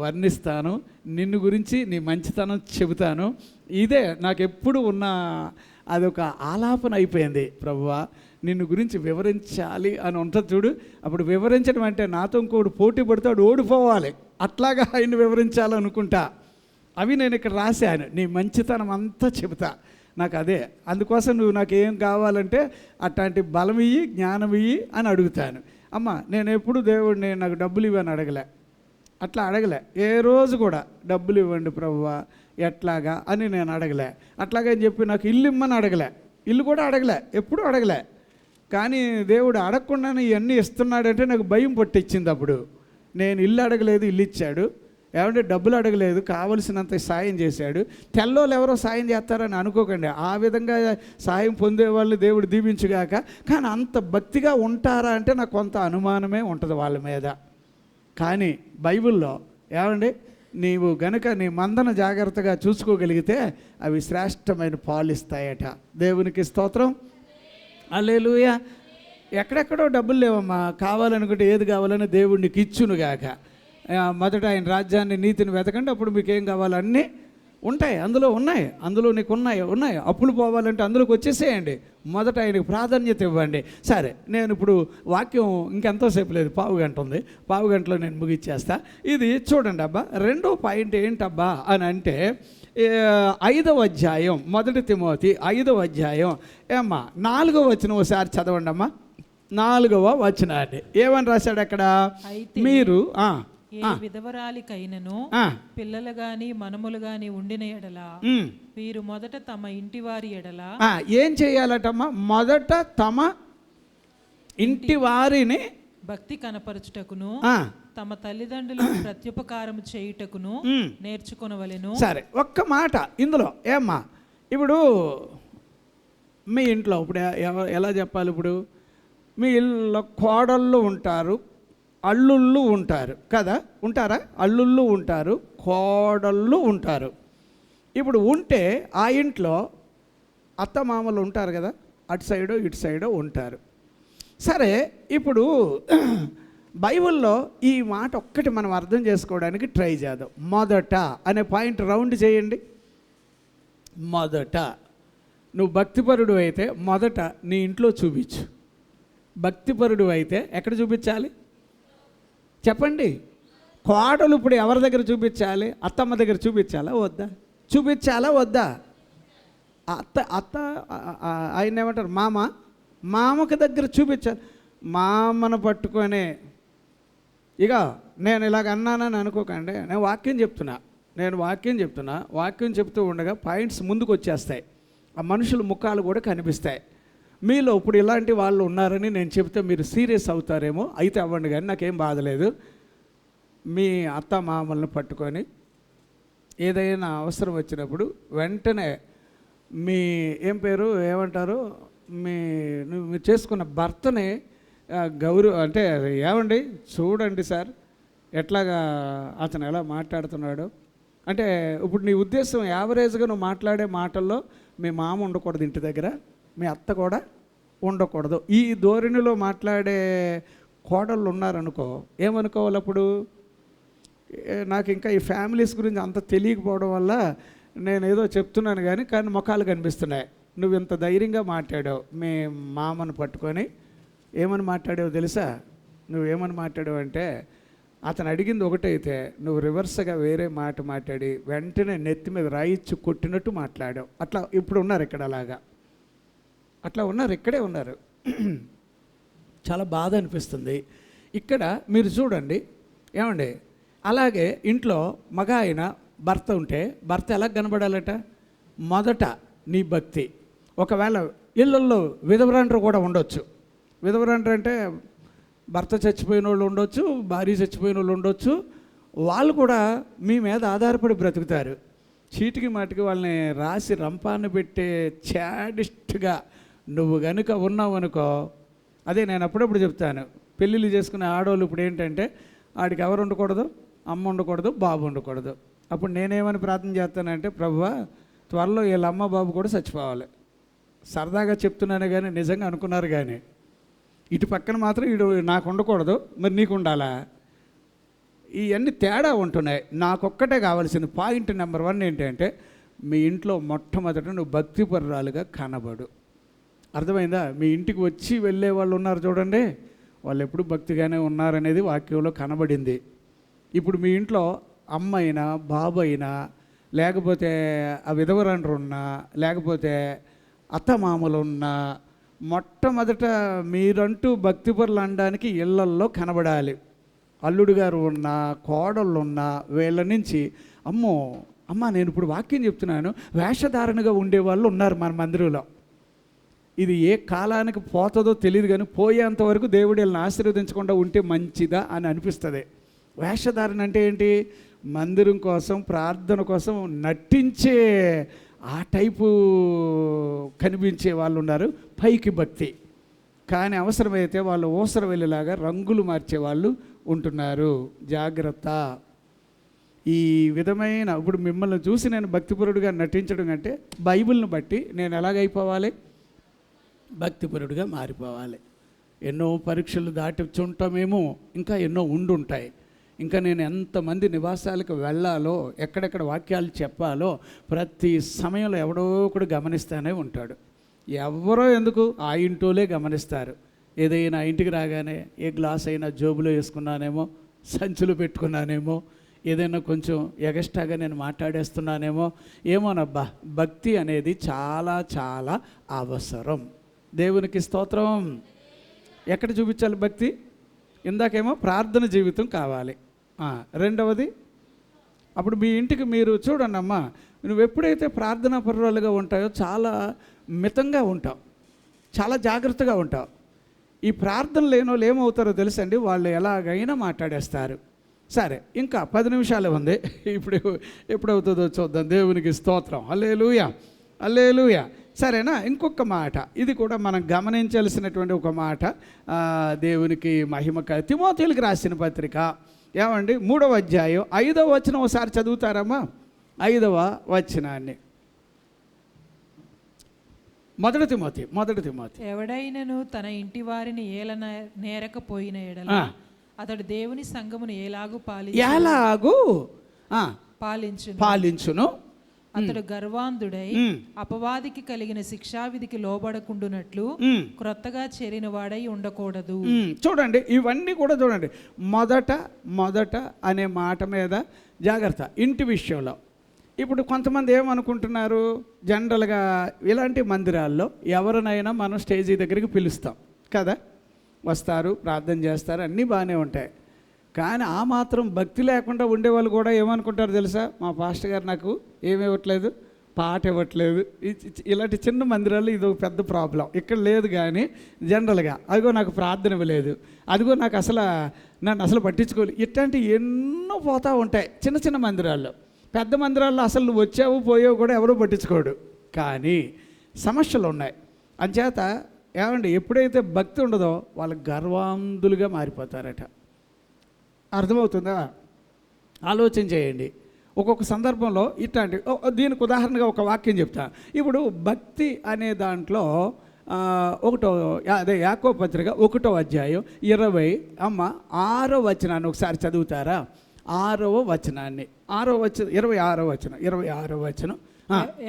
వర్ణిస్తాను, నిన్ను గురించి నీ మంచితనం చెబుతాను. ఇదే నాకు ఎప్పుడు ఉన్న అదొక ఆలాపన అయిపోయింది. ప్రభువా నిన్ను గురించి వివరించాలి అని ఉంటుంది చూడు. అప్పుడు వివరించడం అంటే నాతో ఇంకోటి పోటీ పడితే ఓడిపోవాలి, అట్లాగా ఆయన వివరించాలనుకుంటా. అవి నేను ఇక్కడ రాశాను. నీ మంచితనం అంతా చెబుతా. నాకు అదే, అందుకోసం నువ్వు నాకు ఏం కావాలంటే అట్లాంటి బలం ఇయ్యి, జ్ఞానం ఇయ్యి అని అడుగుతాను. అమ్మ, నేను ఎప్పుడు దేవుడిని నాకు డబ్బులు ఇవ్వని అడగలే, అట్లా అడగలే. ఏ రోజు కూడా డబ్బులు ఇవ్వండి ప్రభువా ఎట్లాగా అని నేను అడగలే. అట్లాగని చెప్పి నాకు ఇల్లు ఇమ్మని అడగలే, ఇల్లు కూడా అడగలే, ఎప్పుడూ అడగలే. కానీ దేవుడు అడగకుండానే ఇవన్నీ ఇస్తున్నాడంటే నాకు భయం పట్టించింది. అప్పుడు నేను ఇల్లు అడగలేదు, ఇల్లు ఇచ్చాడు. ఏమంటే డబ్బులు అడగలేదు, కావలసినంత సాయం చేశాడు. తెల్లోళ్ళు ఎవరో సాయం చేస్తారని అనుకోకండి, ఆ విధంగా సాయం పొందేవాళ్ళు దేవుడు దీవించుగాక. కానీ అంత భక్తిగా ఉంటారా అంటే నాకు కొంత అనుమానమే ఉంటుంది వాళ్ళ మీద. కానీ బైబిల్లో ఏమండి, నీవు గనుక నీ మందన జాగ్రత్తగా చూసుకోగలిగితే అవి శ్రేష్టమైన పాలు ఇస్తాయట. దేవునికి స్తోత్రం, హల్లెలూయా. ఎక్కడెక్కడో డబ్బులు లేవమ్మా, కావాలనుకుంటే ఏది కావాలని దేవుడు నీకు ఇచ్చునుగాక. మొదట ఆయన రాజ్యాన్ని నీతిని వెతకండి, అప్పుడు మీకు ఏం కావాలో అన్నీ ఉంటాయి, అందులో ఉన్నాయి, అందులో నీకు ఉన్నాయి. అప్పులు పోవాలంటే అందులోకి వచ్చేసేయండి, మొదట ఆయనకు ప్రాధాన్యత ఇవ్వండి. సరే, నేను ఇప్పుడు వాక్యం ఇంకెంతోసేపు లేదు, పావు గంట ఉంది, పావు గంటలో నేను ముగిచ్చేస్తా. ఇది చూడండి అబ్బా, 2వ పాయింట్ ఏంటబ్బా అని అంటే 5వ అధ్యాయం 1 తిమోతి 5వ అధ్యాయం 4వ వచనం ఒకసారి చదవండి అమ్మా. 4వ వచనాన్ని ఏమని రాశాడు అక్కడ? మీరు ఏ విధవరాలికైనను పిల్లలు గాని మనములు గాని ఉండిన ఎడల వీరు మొదట తమ ఇంటి వారి ఎడల ఏం చేయాలటమ్మా? మొదట తమ ఇంటి వారిని భక్తి కనపరచుటకును తమ తల్లిదండ్రులు ప్రత్యుపకారం చేయుటకును నేర్చుకొనవలెను. సరే, ఒక్క మాట ఇందులో ఏమ్మా, ఇప్పుడు మీ ఇంట్లో ఇప్పుడు ఎలా చెప్పాలి? ఇప్పుడు మీ ఇల్లు కోడళ్ళు ఉంటారు, అల్లుళ్ళు ఉంటారు కదా, ఉంటారా? అల్లుళ్ళు ఉంటారు, కోడళ్ళు ఉంటారు. ఇప్పుడు ఉంటే ఆ ఇంట్లో అత్తమామలు ఉంటారు కదా, అటు సైడో ఇటు సైడో ఉంటారు. సరే, ఇప్పుడు బైబిల్లో ఈ మాట ఒక్కటి మనం అర్థం చేసుకోవడానికి ట్రై చేద్దాం. మొదట అనే పాయింట్ రౌండ్ చేయండి. మొదట నువ్వు భక్తిపరుడు అయితే మొదట నీ ఇంట్లో చూపించు. భక్తిపరుడు అయితే ఎక్కడ చూపించాలి చెప్పండి? కోడలు ఇప్పుడు ఎవరి దగ్గర చూపించాలి? అత్తమ్మ దగ్గర చూపించాలా వద్దా? చూపించాలా వద్దా? అత్త ఆయన ఏమంటారు మామకి దగ్గర చూపించాలి. మామను పట్టుకొని ఇక నేను ఇలాగ అన్నానని అనుకోకండి, నేను వాక్యం చెప్తున్నా. వాక్యం చెప్తూ ఉండగా పాయింట్స్ ముందుకు వచ్చేస్తాయి, ఆ మనుషుల ముఖాలు కూడా కనిపిస్తాయి. మీలో ఇప్పుడు ఇలాంటి వాళ్ళు ఉన్నారని నేను చెప్తే మీరు సీరియస్ అవుతారేమో, అయితే అవ్వండి, కానీ నాకేం బాధలేదు. మీ అత్త మామల్ని పట్టుకొని ఏదైనా అవసరం వచ్చినప్పుడు వెంటనే మీ ఏమంటారు మీరు చేసుకున్న భర్తని అంటే ఏమండి చూడండి సార్ ఎట్లాగా అతను ఎలా మాట్లాడుతున్నాడు అంటే, ఇప్పుడు నీ ఉద్దేశం యావరేజ్గా నువ్వు మాట్లాడే మాటల్లో మీ మామ ఉండకూడదు ఇంటి దగ్గర, మీ అత్త కూడా ఉండకూడదు. ఈ ధోరణిలో మాట్లాడే కోడళ్ళు ఉన్నారనుకో, ఏమనుకోవాలి అప్పుడు? నాకు ఇంకా ఈ ఫ్యామిలీస్ గురించి అంత తెలియకపోవడం వల్ల నేను ఏదో చెప్తున్నాను కానీ ముఖాలు కనిపిస్తున్నాయి. నువ్వు ఇంత ధైర్యంగా మాట్లాడావు, మీ మామను పట్టుకొని ఏమని మాట్లాడావు తెలుసా? నువ్వేమని మాట్లాడావు అంటే, అతను అడిగింది ఒకటైతే నువ్వు రివర్స్గా వేరే మాట మాట్లాడి వెంటనే నెత్తి మీద రాయిచ్చి కొట్టినట్టు మాట్లాడావు. అట్లా ఇప్పుడు ఉన్నారు ఇక్కడ, అట్లా ఉన్నారు, ఇక్కడే ఉన్నారు. చాలా బాధ అనిపిస్తుంది. ఇక్కడ మీరు చూడండి ఏమండి, అలాగే ఇంట్లో మగ ఆయన భర్త ఉంటే భర్త ఎలా కనబడాలట? మొదట నీ భక్తి. ఒకవేళ ఇళ్ళల్లో విధవరాండ్రు కూడా ఉండొచ్చు. విధవరాండ్రు అంటే భర్త చచ్చిపోయిన వాళ్ళు ఉండొచ్చు, భార్య చచ్చిపోయిన వాళ్ళు ఉండొచ్చు. వాళ్ళు కూడా మీ మీద ఆధారపడి బ్రతుకుతారు. చీటికి మాటికి వాళ్ళని రాసి రంపాన్ని పెట్టే చాడిస్ట్గా నువ్వు కనుక ఉన్నావు అనుకో, అదే నేను అప్పుడప్పుడు చెప్తాను, పెళ్ళిళ్ళు చేసుకునే ఆడవాళ్ళు ఇప్పుడు ఏంటంటే ఆడికి ఎవరు ఉండకూడదు, అమ్మ ఉండకూడదు, బాబు ఉండకూడదు. అప్పుడు నేనేమని ప్రార్థన చేస్తానంటే, ప్రభువా త్వరలో వీళ్ళ అమ్మ బాబు కూడా చచ్చిపోవాలి. సరదాగా చెప్తున్నాను కానీ నిజంగా అనుకున్నారు. కానీ ఇటు పక్కన మాత్రం వీడు నాకు ఉండకూడదు, మరి నీకు ఉండాలా? ఇవన్నీ తేడా ఉంటున్నాయి. నాకొక్కటే కావాల్సింది పాయింట్ నెంబర్ 1 ఏంటంటే, మీ ఇంట్లో మొట్టమొదట నువ్వు భక్తిపరురాలుగా కనబడు. అర్థమైందా? మీ ఇంటికి వచ్చి వెళ్ళే వాళ్ళు ఉన్నారు చూడండి, వాళ్ళు ఎప్పుడు భక్తిగానే ఉన్నారనేది వాక్యంలో కనబడింది. ఇప్పుడు మీ ఇంట్లో అమ్మ అయినా బాబు అయినా లేకపోతే ఆ విధవరాండ్రు ఉన్నా లేకపోతే అత్తమామలు ఉన్నా, మొట్టమొదట మీరంటూ భక్తిపరులు అనడానికి ఇళ్లల్లో కనబడాలి. అల్లుడు గారు ఉన్నా కోడళ్ళు ఉన్నా వీళ్ళ నుంచి అమ్మ నేను ఇప్పుడు వాక్యం చెప్తున్నాను, వేషధారణగా ఉండేవాళ్ళు ఉన్నారు మన మందిరంలో. ఇది ఏ కాలానికి పోతుందో తెలియదు కానీ పోయేంతవరకు దేవుడు వీళ్ళని ఆశీర్వదించకుండా ఉంటే మంచిదా అని అనిపిస్తుంది. వేషధారణ అంటే ఏంటి? మందిరం కోసం ప్రార్థన కోసం నటించే ఆ టైపు కనిపించే వాళ్ళు ఉన్నారు, పైకి భక్తి కానీ అవసరమైతే వాళ్ళు ఊసర వెళ్ళేలాగా రంగులు మార్చే వాళ్ళు ఉంటున్నారు. జాగ్రత్త. ఈ విధమైన ఇప్పుడు మిమ్మల్ని చూసి నేను భక్తిపరుడుగా నటించడం అంటే బైబిల్ని బట్టి నేను ఎలాగైపోవాలి? భక్తిపరుడుగా మారిపోవాలి. ఎన్నో పరీక్షలు దాటి చుంటామేమో, ఇంకా ఎన్నో ఉండుంటాయి. ఇంకా నేను ఎంతమంది నివాసాలకు వెళ్ళాలో, ఎక్కడెక్కడ వాక్యాలు చెప్పాలో ప్రతి సమయంలో ఎవడో ఒకడు గమనిస్తూనే ఉంటాడు. ఎవరో ఎందుకు, ఆ ఇంటోలే గమనిస్తారు. ఏదైనా ఇంటికి రాగానే ఏ గ్లాస్ అయినా జోబులో వేసుకున్నానేమో, సంచులు పెట్టుకున్నానేమో, ఏదైనా కొంచెం ఎగస్ట్రాగా నేను మాట్లాడేస్తున్నానేమో, ఏమోనబ్బా. భక్తి అనేది చాలా చాలా అవసరం. దేవునికి స్తోత్రం. ఎక్కడ చూపించాలి భక్తి? ఇందాకేమో ప్రార్థన జీవితం కావాలి. రెండవది, అప్పుడు మీ ఇంటికి మీరు చూడండి అమ్మా, నువ్వు ఎప్పుడైతే ప్రార్థనా పరురాలుగా ఉంటాయో చాలా మితంగా ఉంటావు, చాలా జాగ్రత్తగా ఉంటావు. ఈ ప్రార్థన లేని వాళ్ళు ఏమవుతారో తెలుసండి, వాళ్ళు ఎలాగైనా మాట్లాడేస్తారు. సరే, ఇంకా 10 నిమిషాలే ఉంది. ఇప్పుడు ఎప్పుడవుతుందో చూద్దాం. దేవునికి స్తోత్రం. హల్లెలూయా, హల్లెలూయా. సరేనా? ఇంకొక మాట, ఇది కూడా మనం గమనించాల్సినటువంటి ఒక మాట. దేవునికి మహిమ. తిమోతేయులకు రాసిన పత్రిక ఏమండి 3వ అధ్యాయం 5వ వచనం ఒకసారి చదువుతారమ్మా? 5వ వచనాన్ని. మొదటి తిమోతి. ఎవడైనను తన ఇంటి వారిని ఏలన నేరకపోయిన ఎడల అతడు దేవుని సంఘమును ఎలాగు పాలించును. అతడు గర్వాంధుడై అపవాదికి కలిగిన శిక్షావిధికి లోబడకుండునట్లు క్రొత్తగా చేరిన వాడై ఉండకూడదు. చూడండి, ఇవన్నీ కూడా చూడండి. మొదట అనే మాట మీద జాగ్రత్త. ఇంటి విషయంలో ఇప్పుడు కొంతమంది ఏమనుకుంటున్నారు, జనరల్గా ఇలాంటి మందిరాల్లో ఎవరినైనా మనం స్టేజీ దగ్గరికి పిలుస్తాం కదా, వస్తారు, ప్రార్థన చేస్తారు, అన్నీ బాగానే ఉంటాయి. కానీ ఆ మాత్రం భక్తి లేకుండా ఉండేవాళ్ళు కూడా ఏమనుకుంటారు తెలుసా, మా పాస్టర్ గారు నాకు ఏమి ఇవ్వట్లేదు, పాట ఇవ్వట్లేదు. ఇలాంటి చిన్న మందిరాల్లో ఇది ఒక పెద్ద ప్రాబ్లం. ఇక్కడ లేదు కానీ జనరల్గా అదిగో నాకు ప్రార్థన ఇవ్వలేదు, అదిగో నాకు నన్ను అసలు పట్టించుకోలేదు, ఇట్లాంటి ఎన్నో పోతూ ఉంటాయి చిన్న చిన్న మందిరాల్లో. పెద్ద మందిరాల్లో అసలు నువ్వు వచ్చావు పోయావు కూడా ఎవరూ పట్టించుకోడు. కానీ సమస్యలు ఉన్నాయి. అంచేత ఏమండి, ఎప్పుడైతే భక్తి ఉండదో వాళ్ళు గర్వాంధులుగా మారిపోతారట. అర్థమవుతుందా? ఆలోచన చేయండి. ఒక్కొక్క సందర్భంలో ఇట్లాంటి, దీనికి ఉదాహరణగా ఒక వాక్యం చెప్తా. ఇప్పుడు భక్తి అనే దాంట్లో యాకోబు పత్రిక 1వ అధ్యాయం 6వ వచనాన్ని ఒకసారి చదువుతారా? 6వ వచనాన్ని, 26వ వచనం.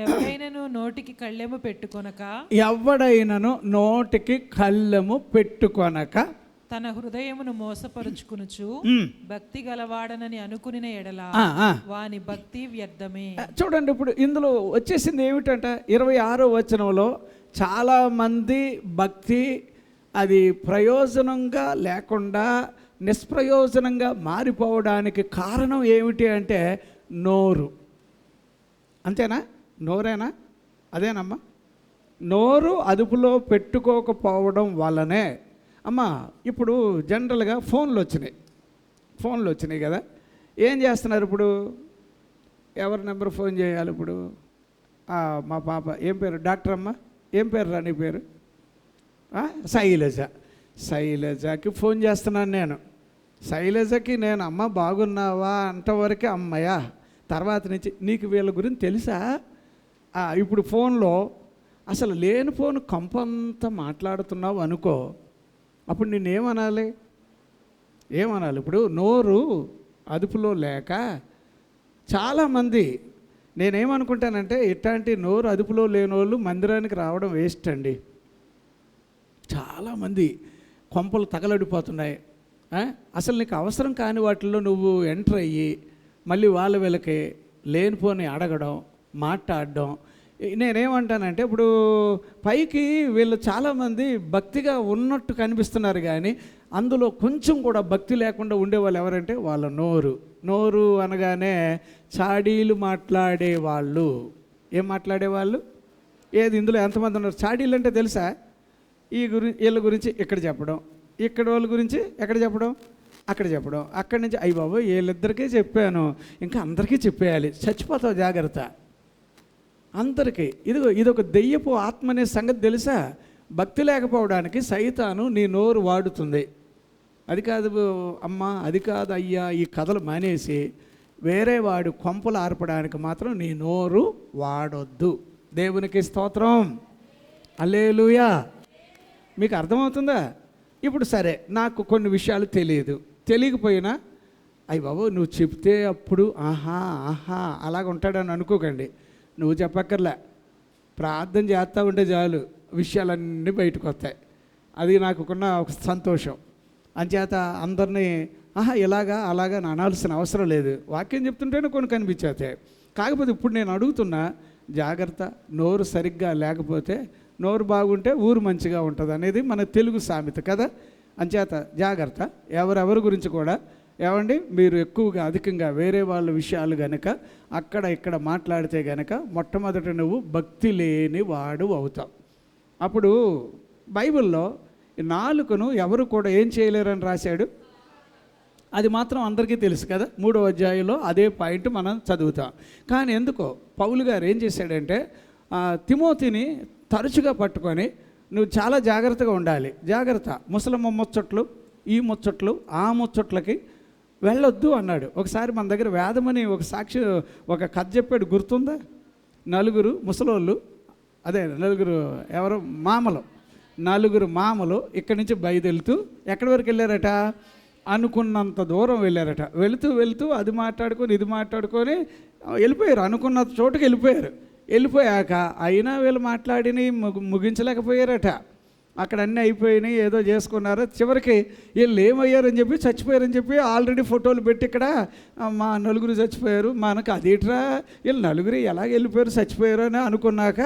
ఎవడైనను నోటికి కళ్ళెము పెట్టుకొనక, ఎవడైనను నోటికి కళ్ళెము పెట్టుకొనక తన హృదయమును మోసపరుచుకునుచు భక్తి గలవాడనని అనుకుని ఎడల వాని భక్తి వ్యర్థమే. చూడండి, ఇప్పుడు ఇందులో వచ్చేసింది ఏమిటంటే 26వ వచనంలో చాలామంది భక్తి అది ప్రయోజనంగా లేకుండా నిష్ప్రయోజనంగా మారిపోవడానికి కారణం ఏమిటి అంటే నోరు. అంతేనా? నోరేనా? అదేనమ్మా. నోరు అదుపులో పెట్టుకోకపోవడం వల్లనే అమ్మా. ఇప్పుడు జనరల్గా ఫోన్లు వచ్చినాయి కదా, ఏం చేస్తున్నారు ఇప్పుడు? ఎవరి నెంబర్ ఫోన్ చేయాలి ఇప్పుడు? మా పాప ఏం పేరు? డాక్టర్ అమ్మ ఏం పేరు రా నీ పేరు? శైలజకి ఫోన్ చేస్తున్నాను నేను. శైలజకి నేను అమ్మ బాగున్నావా అంతవరకే అమ్మయ్యా, తర్వాత నుంచి నీకు వీళ్ళ గురించి తెలుసా? ఇప్పుడు ఫోన్లో అసలు లేని ఫోన్ కంపంతా మాట్లాడుతున్నావు అనుకో, అప్పుడు నేనేమనాలి? ఇప్పుడు నోరు అదుపులో లేక చాలామంది, నేనేమనుకుంటానంటే ఇట్లాంటి నోరు అదుపులో లేని వాళ్ళు మందిరానికి రావడం వేస్ట్ అండి. చాలామంది కొంపలు తగలడిపోతున్నాయి. అసలు నీకు అవసరం కాని వాటిల్లో నువ్వు ఎంటర్ అయ్యి మళ్ళీ వీళ్ళకి లేనిపోని అడగడం, మాట్లాడడం. నేనేమంటానంటే ఇప్పుడు పైకి వీళ్ళు చాలామంది భక్తిగా ఉన్నట్టు కనిపిస్తున్నారు, కానీ అందులో కొంచెం కూడా భక్తి లేకుండా ఉండేవాళ్ళు ఎవరంటే వాళ్ళ నోరు అనగానే చాడీలు మాట్లాడేవాళ్ళు. ఏం మాట్లాడేవాళ్ళు? ఇందులో ఎంతమంది ఉన్నారు చాడీలు అంటే తెలుసా? వీళ్ళ గురించి ఇక్కడ చెప్పడం, ఇక్కడ వాళ్ళ గురించి ఎక్కడ చెప్పడం, అక్కడ చెప్పడం, అక్కడి నుంచి అయ్యి బాబు వీళ్ళిద్దరికీ చెప్పాను ఇంకా అందరికీ చెప్పేయాలి, చచ్చిపోతావు జాగ్రత్త అందరికీ. ఇదొక దెయ్యపు ఆత్మ అనే సంగతి తెలుసా? భక్తి లేకపోవడానికి సైతాను నీ నోరు వాడుతుంది. అది కాదు అమ్మ, అది కాదు అయ్యా, ఈ కథలు మానేసి వేరే వాడు కొంపలు ఆర్పడానికి మాత్రం నీ నోరు వాడొద్దు. దేవునికి స్తోత్రం, హల్లెలూయా. మీకు అర్థమవుతుందా? ఇప్పుడు సరే, నాకు కొన్ని విషయాలు తెలియకపోయినా అయ్యి బాబు నువ్వు చెప్తే అప్పుడు ఆహా అలాగ ఉంటాడని అనుకోకండి. నువ్వు చెప్పక్కర్లే, ప్రార్థన చేస్తూ ఉంటే చాలు విషయాలన్నీ బయటకు వస్తాయి. అది నాకున్న ఒక సంతోషం. అంచేత అందరినీ ఇలాగా అలాగా అనాల్సిన అవసరం లేదు. వాక్యం చెప్తుంటేనే కొన్ని కనిపించేస్తాయి. కాకపోతే ఇప్పుడు నేను అడుగుతున్నా, జాగ్రత్త. నోరు సరిగ్గా లేకపోతే, నోరు బాగుంటే ఊరు మంచిగా ఉంటుంది అనేది మన తెలుగు సామెత కదా. అంచేత జాగ్రత్త. ఎవరెవరి గురించి కూడా ఏమండి, మీరు ఎక్కువగా అధికంగా వేరే వాళ్ళ విషయాలు గనక అక్కడ ఇక్కడ మాట్లాడితే గనక మొట్టమొదట నువ్వు భక్తి లేని వాడు అవుతావు. అప్పుడు బైబిల్లో నాలుకను ఎవరు కూడా ఏం చేయలేరని రాశాడు. అది మాత్రం అందరికీ తెలుసు కదా. 3వ అధ్యాయంలో అదే పాయింట్ మనం చదువుతాం. కానీ ఎందుకో పౌలు గారు ఏం చేశాడంటే తిమోతిని తరచుగా పట్టుకొని నువ్వు చాలా జాగ్రత్తగా ఉండాలి, జాగ్రత్త, ముసలమ్మ ముచ్చట్లు, ఈ ముచ్చట్లు, ఆ ముచ్చట్లకి వెళ్ళొద్దు అన్నాడు. ఒకసారి మన దగ్గర వేదమని ఒక కథ చెప్పాడు, గుర్తుందా? 4 ముసలోళ్ళు, నలుగురు మామలు ఇక్కడి నుంచి బయలుదేరుతూ ఎక్కడి వరకు వెళ్ళారట? అనుకున్నంత దూరం వెళ్ళారట. వెళుతూ అది మాట్లాడుకొని ఇది మాట్లాడుకొని వెళ్ళిపోయారు, అనుకున్న చోటుకి వెళ్ళిపోయాక అయినా వీళ్ళు మాట్లాడిని ముగించలేకపోయారట. అక్కడ అన్నీ అయిపోయినాయి, ఏదో చేసుకున్నారు. చివరికి వీళ్ళు ఏమయ్యారని చెప్పి చచ్చిపోయారని చెప్పి ఆల్రెడీ ఫోటోలు పెట్టి ఇక్కడ మా నలుగురు చచ్చిపోయారు, మనకు అదేట్రా వీళ్ళు నలుగురు ఎలాగ వెళ్ళిపోయారు చచ్చిపోయారు అని అనుకున్నాక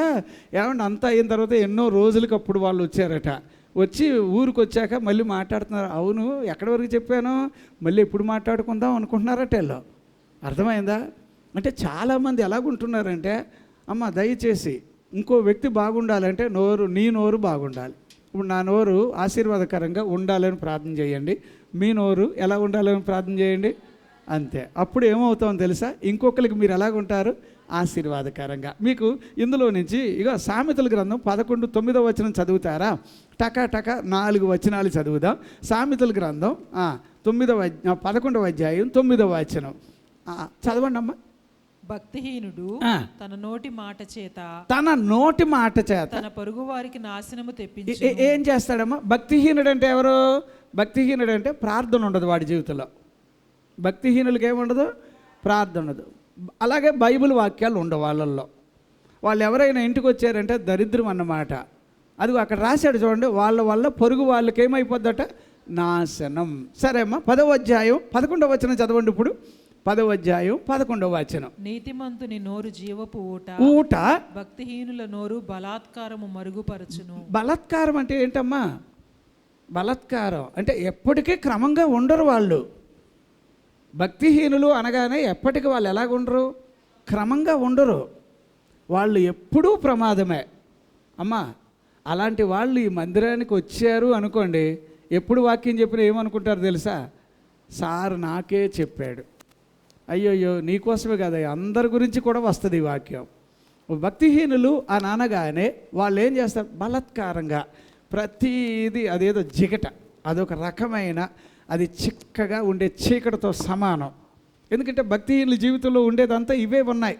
ఏమంటే అంతా అయిన తర్వాత ఎన్నో రోజులకి అప్పుడు వాళ్ళు వచ్చారట. వచ్చి ఊరికి వచ్చాక మళ్ళీ మాట్లాడుతున్నారు. అవును ఎక్కడి వరకు చెప్పాను, మళ్ళీ ఎప్పుడు మాట్లాడుకుందాం అనుకుంటున్నారట వీళ్ళు. అర్థమైందా? అంటే చాలామంది ఎలాగుంటున్నారంటే, అమ్మ దయచేసి ఇంకో వ్యక్తి బాగుండాలంటే నీ నోరు బాగుండాలి. ఇప్పుడు నా నోరు ఆశీర్వాదకరంగా ఉండాలని ప్రార్థన చేయండి, మీ నోరు ఎలా ఉండాలని ప్రార్థన చేయండి, అంతే. అప్పుడు ఏమవుతామో తెలుసా, ఇంకొకరికి మీరు ఎలాగుంటారు, ఆశీర్వాదకరంగా. మీకు ఇందులో నుంచి ఇక సామెతల గ్రంథం 11:9 వచనం చదువుతారా? టకా 4 వచనాలు చదువుదాం. సామెతల గ్రంథం 11వ అధ్యాయం 9వ వచనం చదవండి అమ్మా. భక్తిహీనుడు తన నోటి మాట చేత తన పొరుగు వారికి నాశనము తెప్పించి ఏం చేస్తాడమ్మా? భక్తిహీనుడు అంటే ఎవరు? భక్తిహీనుడు అంటే ప్రార్థన ఉండదు వాడి జీవితంలో. భక్తిహీనులకి ఏముండదు? ప్రార్థన ఉండదు. అలాగే బైబిల్ వాక్యాలు ఉండవు వాళ్ళల్లో. వాళ్ళు ఎవరైనా ఇంటికి వచ్చారంటే దరిద్రం అన్నమాట. అది అక్కడ రాశాడు చూడండి, వాళ్ళ వల్ల పొరుగు వాళ్ళకి ఏమైపోద్దట, నాశనం. సరే అమ్మా, 10వ అధ్యాయం 11వ వచనం చదవండి. ఇప్పుడు 10వ అధ్యాయం 11వ వచనం. నీతిమంతుని నోరు జీవపు ఊట, భక్తిహీనుల నోరు బలాత్కారము మరుగుపరచును. బలాత్కారం అంటే ఏంటమ్మా? బలాత్కారం అంటే ఎప్పటికీ క్రమంగా ఉండరు వాళ్ళు. భక్తిహీనులు అనగానే ఎప్పటికీ వాళ్ళు ఎలాగుండరు, క్రమంగా ఉండరు. వాళ్ళు ఎప్పుడూ ప్రమాదమే అమ్మా. అలాంటి వాళ్ళు ఈ మందిరానికి వచ్చారు అనుకోండి, ఎప్పుడు వాక్యం చెప్పినా ఏమనుకుంటారు తెలుసా? సార్ నాకే చెప్పాడు. అయ్యోయ్యో నీకోసమే కదా, అందరి గురించి కూడా వస్తుంది ఈ వాక్యం. భక్తిహీనులు అని అనగానే వాళ్ళు ఏం చేస్తారు, బలాత్కారంగా ప్రతిదీ అదేదో జిగట, అదొక రకమైన అది చిక్కగా ఉండే చీకటితో సమానం. ఎందుకంటే భక్తిహీనుల జీవితంలో ఉండేదంతా ఇవే ఉన్నాయి.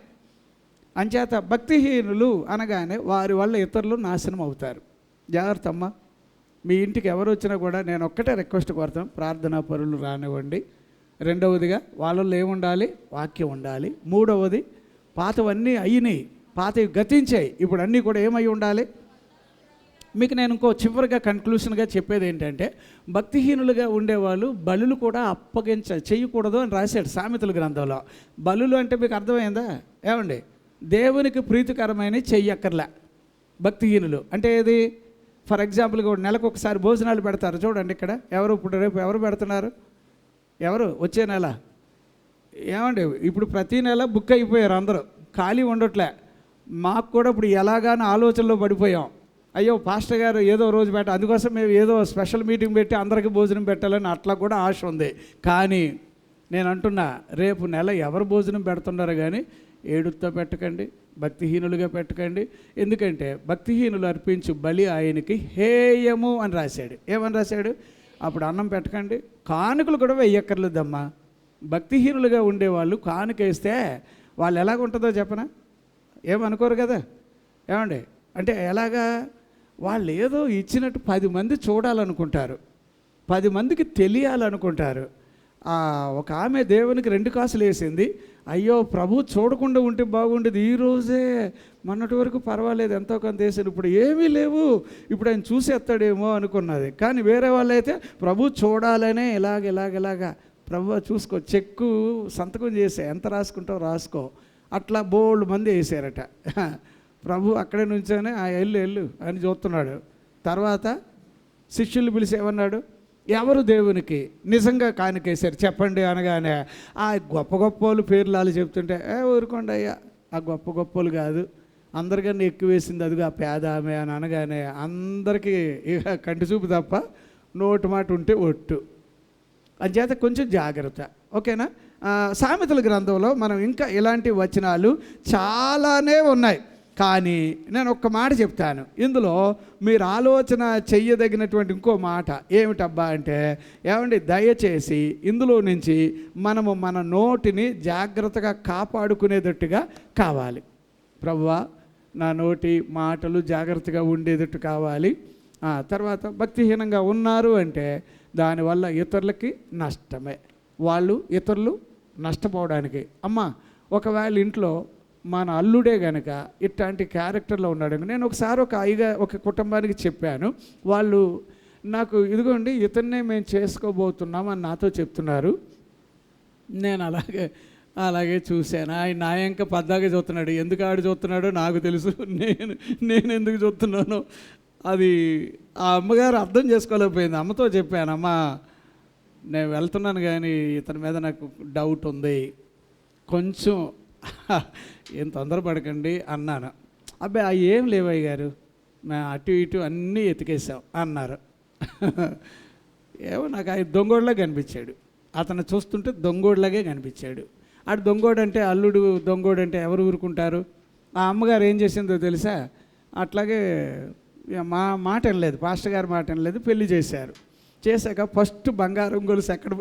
అంచేత భక్తిహీనులు అనగానే వారి వల్ల ఇతరులు నాశనం అవుతారు. జాగ్రత్త అమ్మా. మీ ఇంటికి ఎవరు వచ్చినా కూడా నేను ఒక్కటే రిక్వెస్ట్ కోరుతాను, ప్రార్థనా పరులు రానివ్వండి. రెండవదిగా వాళ్ళల్లో ఏముండాలి, వాక్యం ఉండాలి. మూడవది పాతవన్నీ అయినాయి, పాతవి గతించాయి, ఇప్పుడు అన్నీ కూడా ఏమై ఉండాలి. మీకు నేను ఇంకో చివరిగా కన్క్లూషన్గా చెప్పేది ఏంటంటే, భక్తిహీనులుగా ఉండేవాళ్ళు బలులు కూడా చేయకూడదు అని రాశాడు సామెతల గ్రంథంలో. బలులు అంటే మీకు అర్థమైందా? ఏమండి, దేవునికి ప్రీతికరమైన చెయ్యక్కర్లే. భక్తిహీనులు అంటే ఏది? ఫర్ ఎగ్జాంపుల్గా నెలకు ఒకసారి భోజనాలు పెడతారు చూడండి. ఇక్కడ ఎవరు ఇప్పుడు రేపు ఎవరు పెడుతున్నారు? ఎవరు వచ్చే నెల? ఏమండి ఇప్పుడు ప్రతీ నెల బుక్ అయిపోయారు అందరూ, ఖాళీ ఉండట్లే. మాకు కూడా ఇప్పుడు ఎలాగానో ఆలోచనలో పడిపోయాం. అయ్యో పాస్టర్ గారు ఏదో రోజు అందుకోసం మేము ఏదో స్పెషల్ మీటింగ్ పెట్టి అందరికీ భోజనం పెట్టాలని అట్లా కూడా ఆశ ఉంది. కానీ నేను అంటున్నా, రేపు నెల ఎవరు భోజనం పెడుతున్నారు కానీ ఏడుతో పెట్టకండి, భక్తిహీనులుగా పెట్టకండి. ఎందుకంటే భక్తిహీనులు అర్పించు బలి ఆయనకి హేయము అని రాశాడు. ఏమని రాశాడు? అప్పుడు అన్నం పెట్టకండి, కానుకలు కూడా వెయ్యక్కర్లేదమ్మా. భక్తిహీనులుగా ఉండేవాళ్ళు కానుక వేస్తే వాళ్ళు ఎలాగుంటుందో చెప్పనా? ఏమనుకోరు కదా. ఏమండి అంటే ఎలాగా? వాళ్ళు ఏదో ఇచ్చినట్టు 10 మంది చూడాలనుకుంటారు, 10 మందికి తెలియాలనుకుంటారు. ఒక ఆమె దేవునికి 2 కాసులు వేసింది. అయ్యో ప్రభు చూడకుండా ఉంటే బాగుండేది, ఈరోజే మొన్నటి వరకు పర్వాలేదు ఎంతో కొంత వేసాను, ఇప్పుడు ఏమీ లేవు, ఇప్పుడు ఆయన చూసేస్తాడేమో అనుకున్నది. కానీ వేరే వాళ్ళైతే ప్రభు చూడాలనే ఇలాగ ప్రభు చూసుకో, చెక్కు సంతకం చేసే, ఎంత రాసుకుంటావు రాసుకో, అట్లా బోల్డ్ మంది వేసారట. ప్రభు అక్కడే నుంచోనే ఎల్లు అని చూస్తున్నాడు. తర్వాత శిష్యులు పిలిచి ఏమన్నాడు? ఎవరు దేవునికి నిజంగా కానుకేశారు చెప్పండి అనగానే ఆ గొప్ప వాళ్ళు పేర్లు చెప్తుంటే ఊరుకోండి అయ్యా, ఆ గొప్పలు కాదు, అందరికన్నా ఎక్కువ వేసింది అదిగా ఆ పేద ఆమె అని అనగానే అందరికీ ఇక కంటి చూపు తప్ప నోటు మాట ఉంటే ఒట్టు. అంచేత కొంచెం జాగ్రత్త, ఓకేనా? సామెతల గ్రంథంలో మనం ఇంకా ఇలాంటి వచనాలు చాలానే ఉన్నాయి. కానీ నేను ఒక్క మాట చెప్తాను, ఇందులో మీరు ఆలోచన చెయ్యదగినటువంటి ఇంకో మాట ఏమిటబ్బా అంటే, ఏమండి దయచేసి ఇందులో నుంచి మనము మన నోటిని జాగ్రత్తగా కాపాడుకునేటట్టుగా కావాలి. ప్రభువా నా నోటి మాటలు జాగ్రత్తగా ఉండేటట్టు కావాలి. తర్వాత భక్తిహీనంగా ఉన్నారు అంటే దానివల్ల ఇతరులకి నష్టమే, ఇతరులు నష్టపోవడానికి. అమ్మ ఒకవేళ ఇంట్లో మన అల్లుడే గనక ఇట్లాంటి క్యారెక్టర్లో ఉన్నాడు. నేను ఒకసారి ఒక కుటుంబానికి చెప్పాను. వాళ్ళు నాకు ఇదిగోండి ఇతన్నే మేము చేసుకోబోతున్నాం అని నాతో చెప్తున్నారు. నేను అలాగే చూశాను. ఆయన నా ఇంకా పద్దాగా చూస్తున్నాడు. ఎందుకు ఆడు చూస్తున్నాడో నాకు తెలుసు, నేను ఎందుకు చూస్తున్నానో అది ఆ అమ్మగారు అర్థం చేసుకోలేకపోయింది. అమ్మతో చెప్పాను, అమ్మ నేను వెళ్తున్నాను కానీ ఇతని మీద నాకు డౌట్ ఉంది, కొంచెం ఏం తొందరపడకండి అన్నాను. అబ్బాయి ఏం లేవయ్య గారు, మేము అటు ఇటు అన్నీ ఎతికేసాం అన్నారు. ఏమో నాకు ఆయన దొంగోడ్లాగా కనిపించాడు. అతను చూస్తుంటే దొంగోడ్లాగే కనిపించాడు. ఆడు దొంగోడు అంటే, అల్లుడు దొంగోడు అంటే ఎవరు ఊరుకుంటారు? ఆ అమ్మగారు ఏం చేసిందో తెలుసా? అట్లాగే మా మాట వినలేదు, పాస్టర్ గారి మాట వినలేదు, పెళ్లి చేశారు. చేశాక ఫస్ట్ బంగారం గొలుసు ఎక్కడ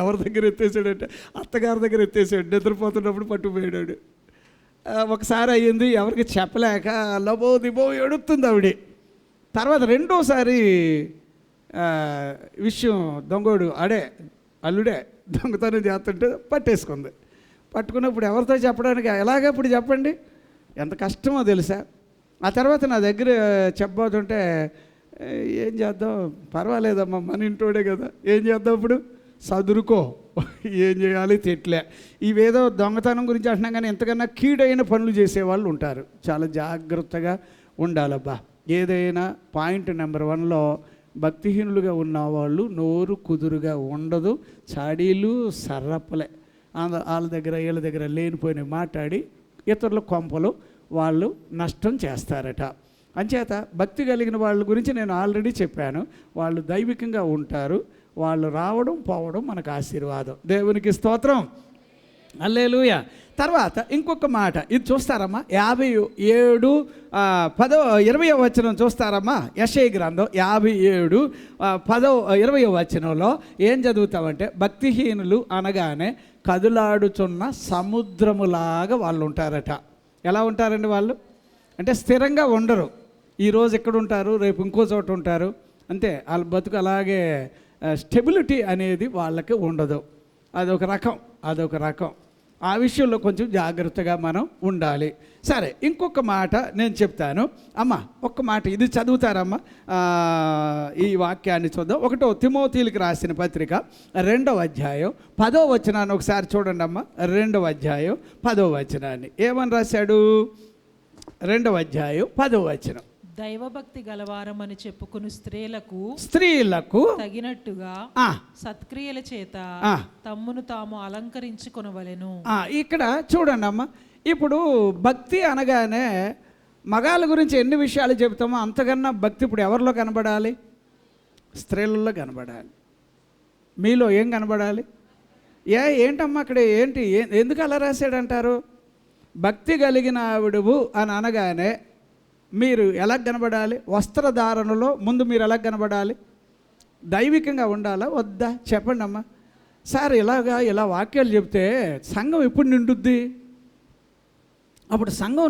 ఎవరి దగ్గర ఎత్తేసాడంటే అత్తగారి దగ్గర ఎత్తేసాడు. నిద్రపోతున్నప్పుడు పట్టుకుపోయాడు. ఒకసారి అయ్యింది, ఎవరికి చెప్పలేక లబో దిబో ఎడుతుంది ఆవిడ. తర్వాత రెండోసారి విషయం దొంగోడు ఆడే అల్లుడే దొంగతనం చేస్తుంటే పట్టేసుకుంది. పట్టుకున్నప్పుడు ఎవరితో చెప్పడానికి ఎలాగప్పుడు చెప్పండి, ఎంత కష్టమో తెలుసా. ఆ తర్వాత నా దగ్గర చెప్పబోతుంటే ఏం చేద్దాం, పర్వాలేదమ్మా మన ఇంటోడే కదా, ఏం చేద్దాం ఇప్పుడు, చదురుకో, ఏం చేయాలి తిట్లే. ఇవేదో దొంగతనం గురించి అంటున్నాం కానీ ఎంతకన్నా కీడైన పనులు చేసేవాళ్ళు ఉంటారు. చాలా జాగ్రత్తగా ఉండాలబ్బా. ఏదైనా పాయింట్ నెంబర్ 1లో భక్తిహీనులుగా ఉన్నవాళ్ళు నోరు కుదురుగా ఉండదు. చాడీలు సర్రప్పలే, వాళ్ళ దగ్గర వీళ్ళ దగ్గర లేనిపోయిన మాట్లాడి ఇతరుల కొంపలు వాళ్ళు నష్టం చేస్తారట. అంచేత భక్తి కలిగిన వాళ్ళ గురించి నేను ఆల్రెడీ చెప్పాను. వాళ్ళు దైవికంగా ఉంటారు. వాళ్ళు రావడం పోవడం మనకు ఆశీర్వాదం. దేవునికి స్తోత్రం, హల్లెలూయా. తర్వాత ఇంకొక మాట ఇది చూస్తారమ్మా, 57 20వ వచనం చూస్తారమ్మా. యెషయా గ్రంథం 57 20వ వచనంలో ఏం చదువుతామంటే, భక్తిహీనులు అనగానే కదులాడుచున్న సముద్రములాగా వాళ్ళు ఉంటారట. ఎలా ఉంటారండి వాళ్ళు అంటే స్థిరంగా ఉండరు. ఈరోజు ఎక్కడ ఉంటారు, రేపు ఇంకో చోట ఉంటారు, అంతే. వాళ్ళ బతుకు అలాగే స్టెబిలిటీ అనేది వాళ్ళకి ఉండదు. అదొక రకం. ఆ విషయంలో కొంచెం జాగ్రత్తగా మనం ఉండాలి. సరే, ఇంకొక మాట నేను చెప్తాను. అమ్మ ఒక్క మాట ఇది చదువుతారమ్మా, ఈ వాక్యాన్ని చూద్దాం. 1 తిమోతీయులకు రాసిన పత్రిక 2వ అధ్యాయం 10వ వచనాన్ని ఒకసారి చూడండి అమ్మ. 2వ అధ్యాయం 10వ వచనాన్ని ఏమని రాశాడు? 2వ అధ్యాయం 10వ వచనం, దైవభక్తి గలవారమని చెప్పుకుని స్త్రీలకు తగినట్టుగా సత్క్రియల చేత తమ్మును తాము అలంకరించుకొనవలెను. ఇక్కడ చూడండి అమ్మ, ఇప్పుడు భక్తి అనగానే మగాళ్ళ గురించి ఎన్ని విషయాలు చెబుతామో అంతకన్నా భక్తి ఇప్పుడు ఎవరిలో కనబడాలి? స్త్రీలలో కనబడాలి. మీలో ఏం కనబడాలి? ఏంటమ్మా అక్కడ ఏంటి, ఎందుకు అలా రాశాడంటారు? భక్తి కలిగిన ఆవిడవు అని అనగానే మీరు ఎలా కనబడాలి? వస్త్రధారణలో ముందు మీరు ఎలా కనబడాలి? దైవికంగా ఉండాలా వద్దా చెప్పండి అమ్మా. సార్ ఇలా వాక్యాలు చెప్తే సంఘం ఎప్పుడు నిండుద్ది? అప్పుడు సంఘం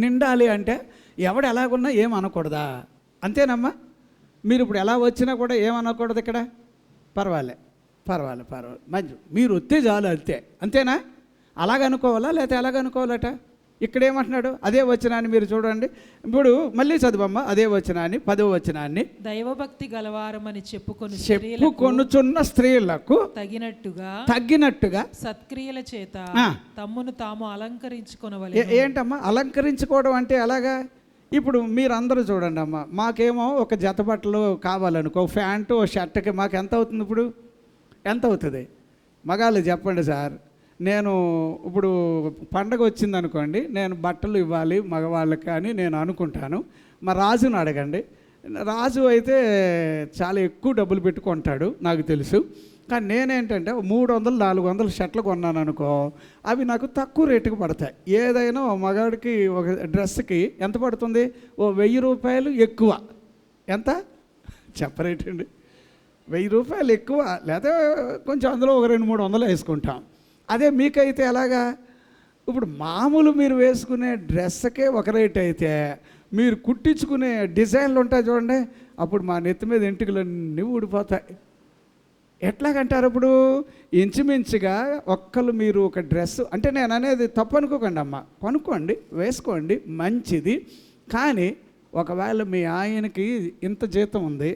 నిండాలి అంటే ఎవడు ఎలాగున్నా ఏమనకూడదా? అంతేనమ్మా. మీరు ఇప్పుడు ఎలా వచ్చినా కూడా ఏమనకూడదు ఇక్కడ. పర్వాలే మంచి మీరు వస్తే చాలు అంతేనా? అలాగనుకోవాలా లేకపోతే ఎలాగనుకోవాలట? ఇక్కడేమంటున్నాడు? అదే వచనాన్ని మీరు చూడండి. ఇప్పుడు మళ్ళీ చదువమ్మ అదే వచనాన్ని, 10వ వచనాన్ని. దైవభక్తి గలవారమని చెప్పుకొనుచున్న స్త్రీలకు తగినట్టుగా సత్క్రియల చేత తమ్మును తాము అలంకరించుకొనవలెను. ఏంటమ్మా అలంకరించుకోవడం అంటే ఎలాగా? ఇప్పుడు మీరందరూ చూడండి అమ్మ, మాకేమో ఒక జత బట్టలు కావాలనుకో, ప్యాంటు షర్ట్కి మాకు ఎంత అవుతుంది? ఇప్పుడు ఎంత అవుతుంది? మగాళ్ళు చెప్పండి సార్. నేను ఇప్పుడు పండగ వచ్చిందనుకోండి, నేను బట్టలు ఇవ్వాలి మగవాళ్ళకి అని నేను అనుకుంటాను. మా రాజుని అడగండి. రాజు అయితే చాలా ఎక్కువ డబ్బులు పెట్టుకుంటాడు నాకు తెలుసు. కానీ నేనేంటంటే 300-400 షర్ట్లు కొన్నాను అనుకో, అవి నాకు తక్కువ రేటుకి పడతాయి. ఏదైనా మగాడికి ఒక డ్రెస్కి ఎంత పడుతుంది? 1000 రూపాయలు ఎక్కువ. ఎంత చెప్పరేటండి? 1000 రూపాయలు ఎక్కువ, లేదా కొంచెం అందులో ఒక 200-300 వేసుకుంటాం. అదే మీకైతే ఎలాగా? ఇప్పుడు మామూలు మీరు వేసుకునే డ్రెస్కే ఒక రేట్ అయితే, మీరు కుట్టించుకునే డిజైన్లు ఉంటాయి చూడండి, అప్పుడు మా నెత్తి మీద ఎంటుకలన్నీ ఊడిపోతాయి. ఎట్లాగంటారు ఇప్పుడు? ఇంచుమించుగా ఒక్కరు మీరు ఒక డ్రెస్, అంటే నేను అనేది తప్పు అనుకోకండి అమ్మ, కొనుక్కోండి, వేసుకోండి, మంచిది. కానీ ఒకవేళ మీ ఆయనకి ఇంత జీతం ఉంది,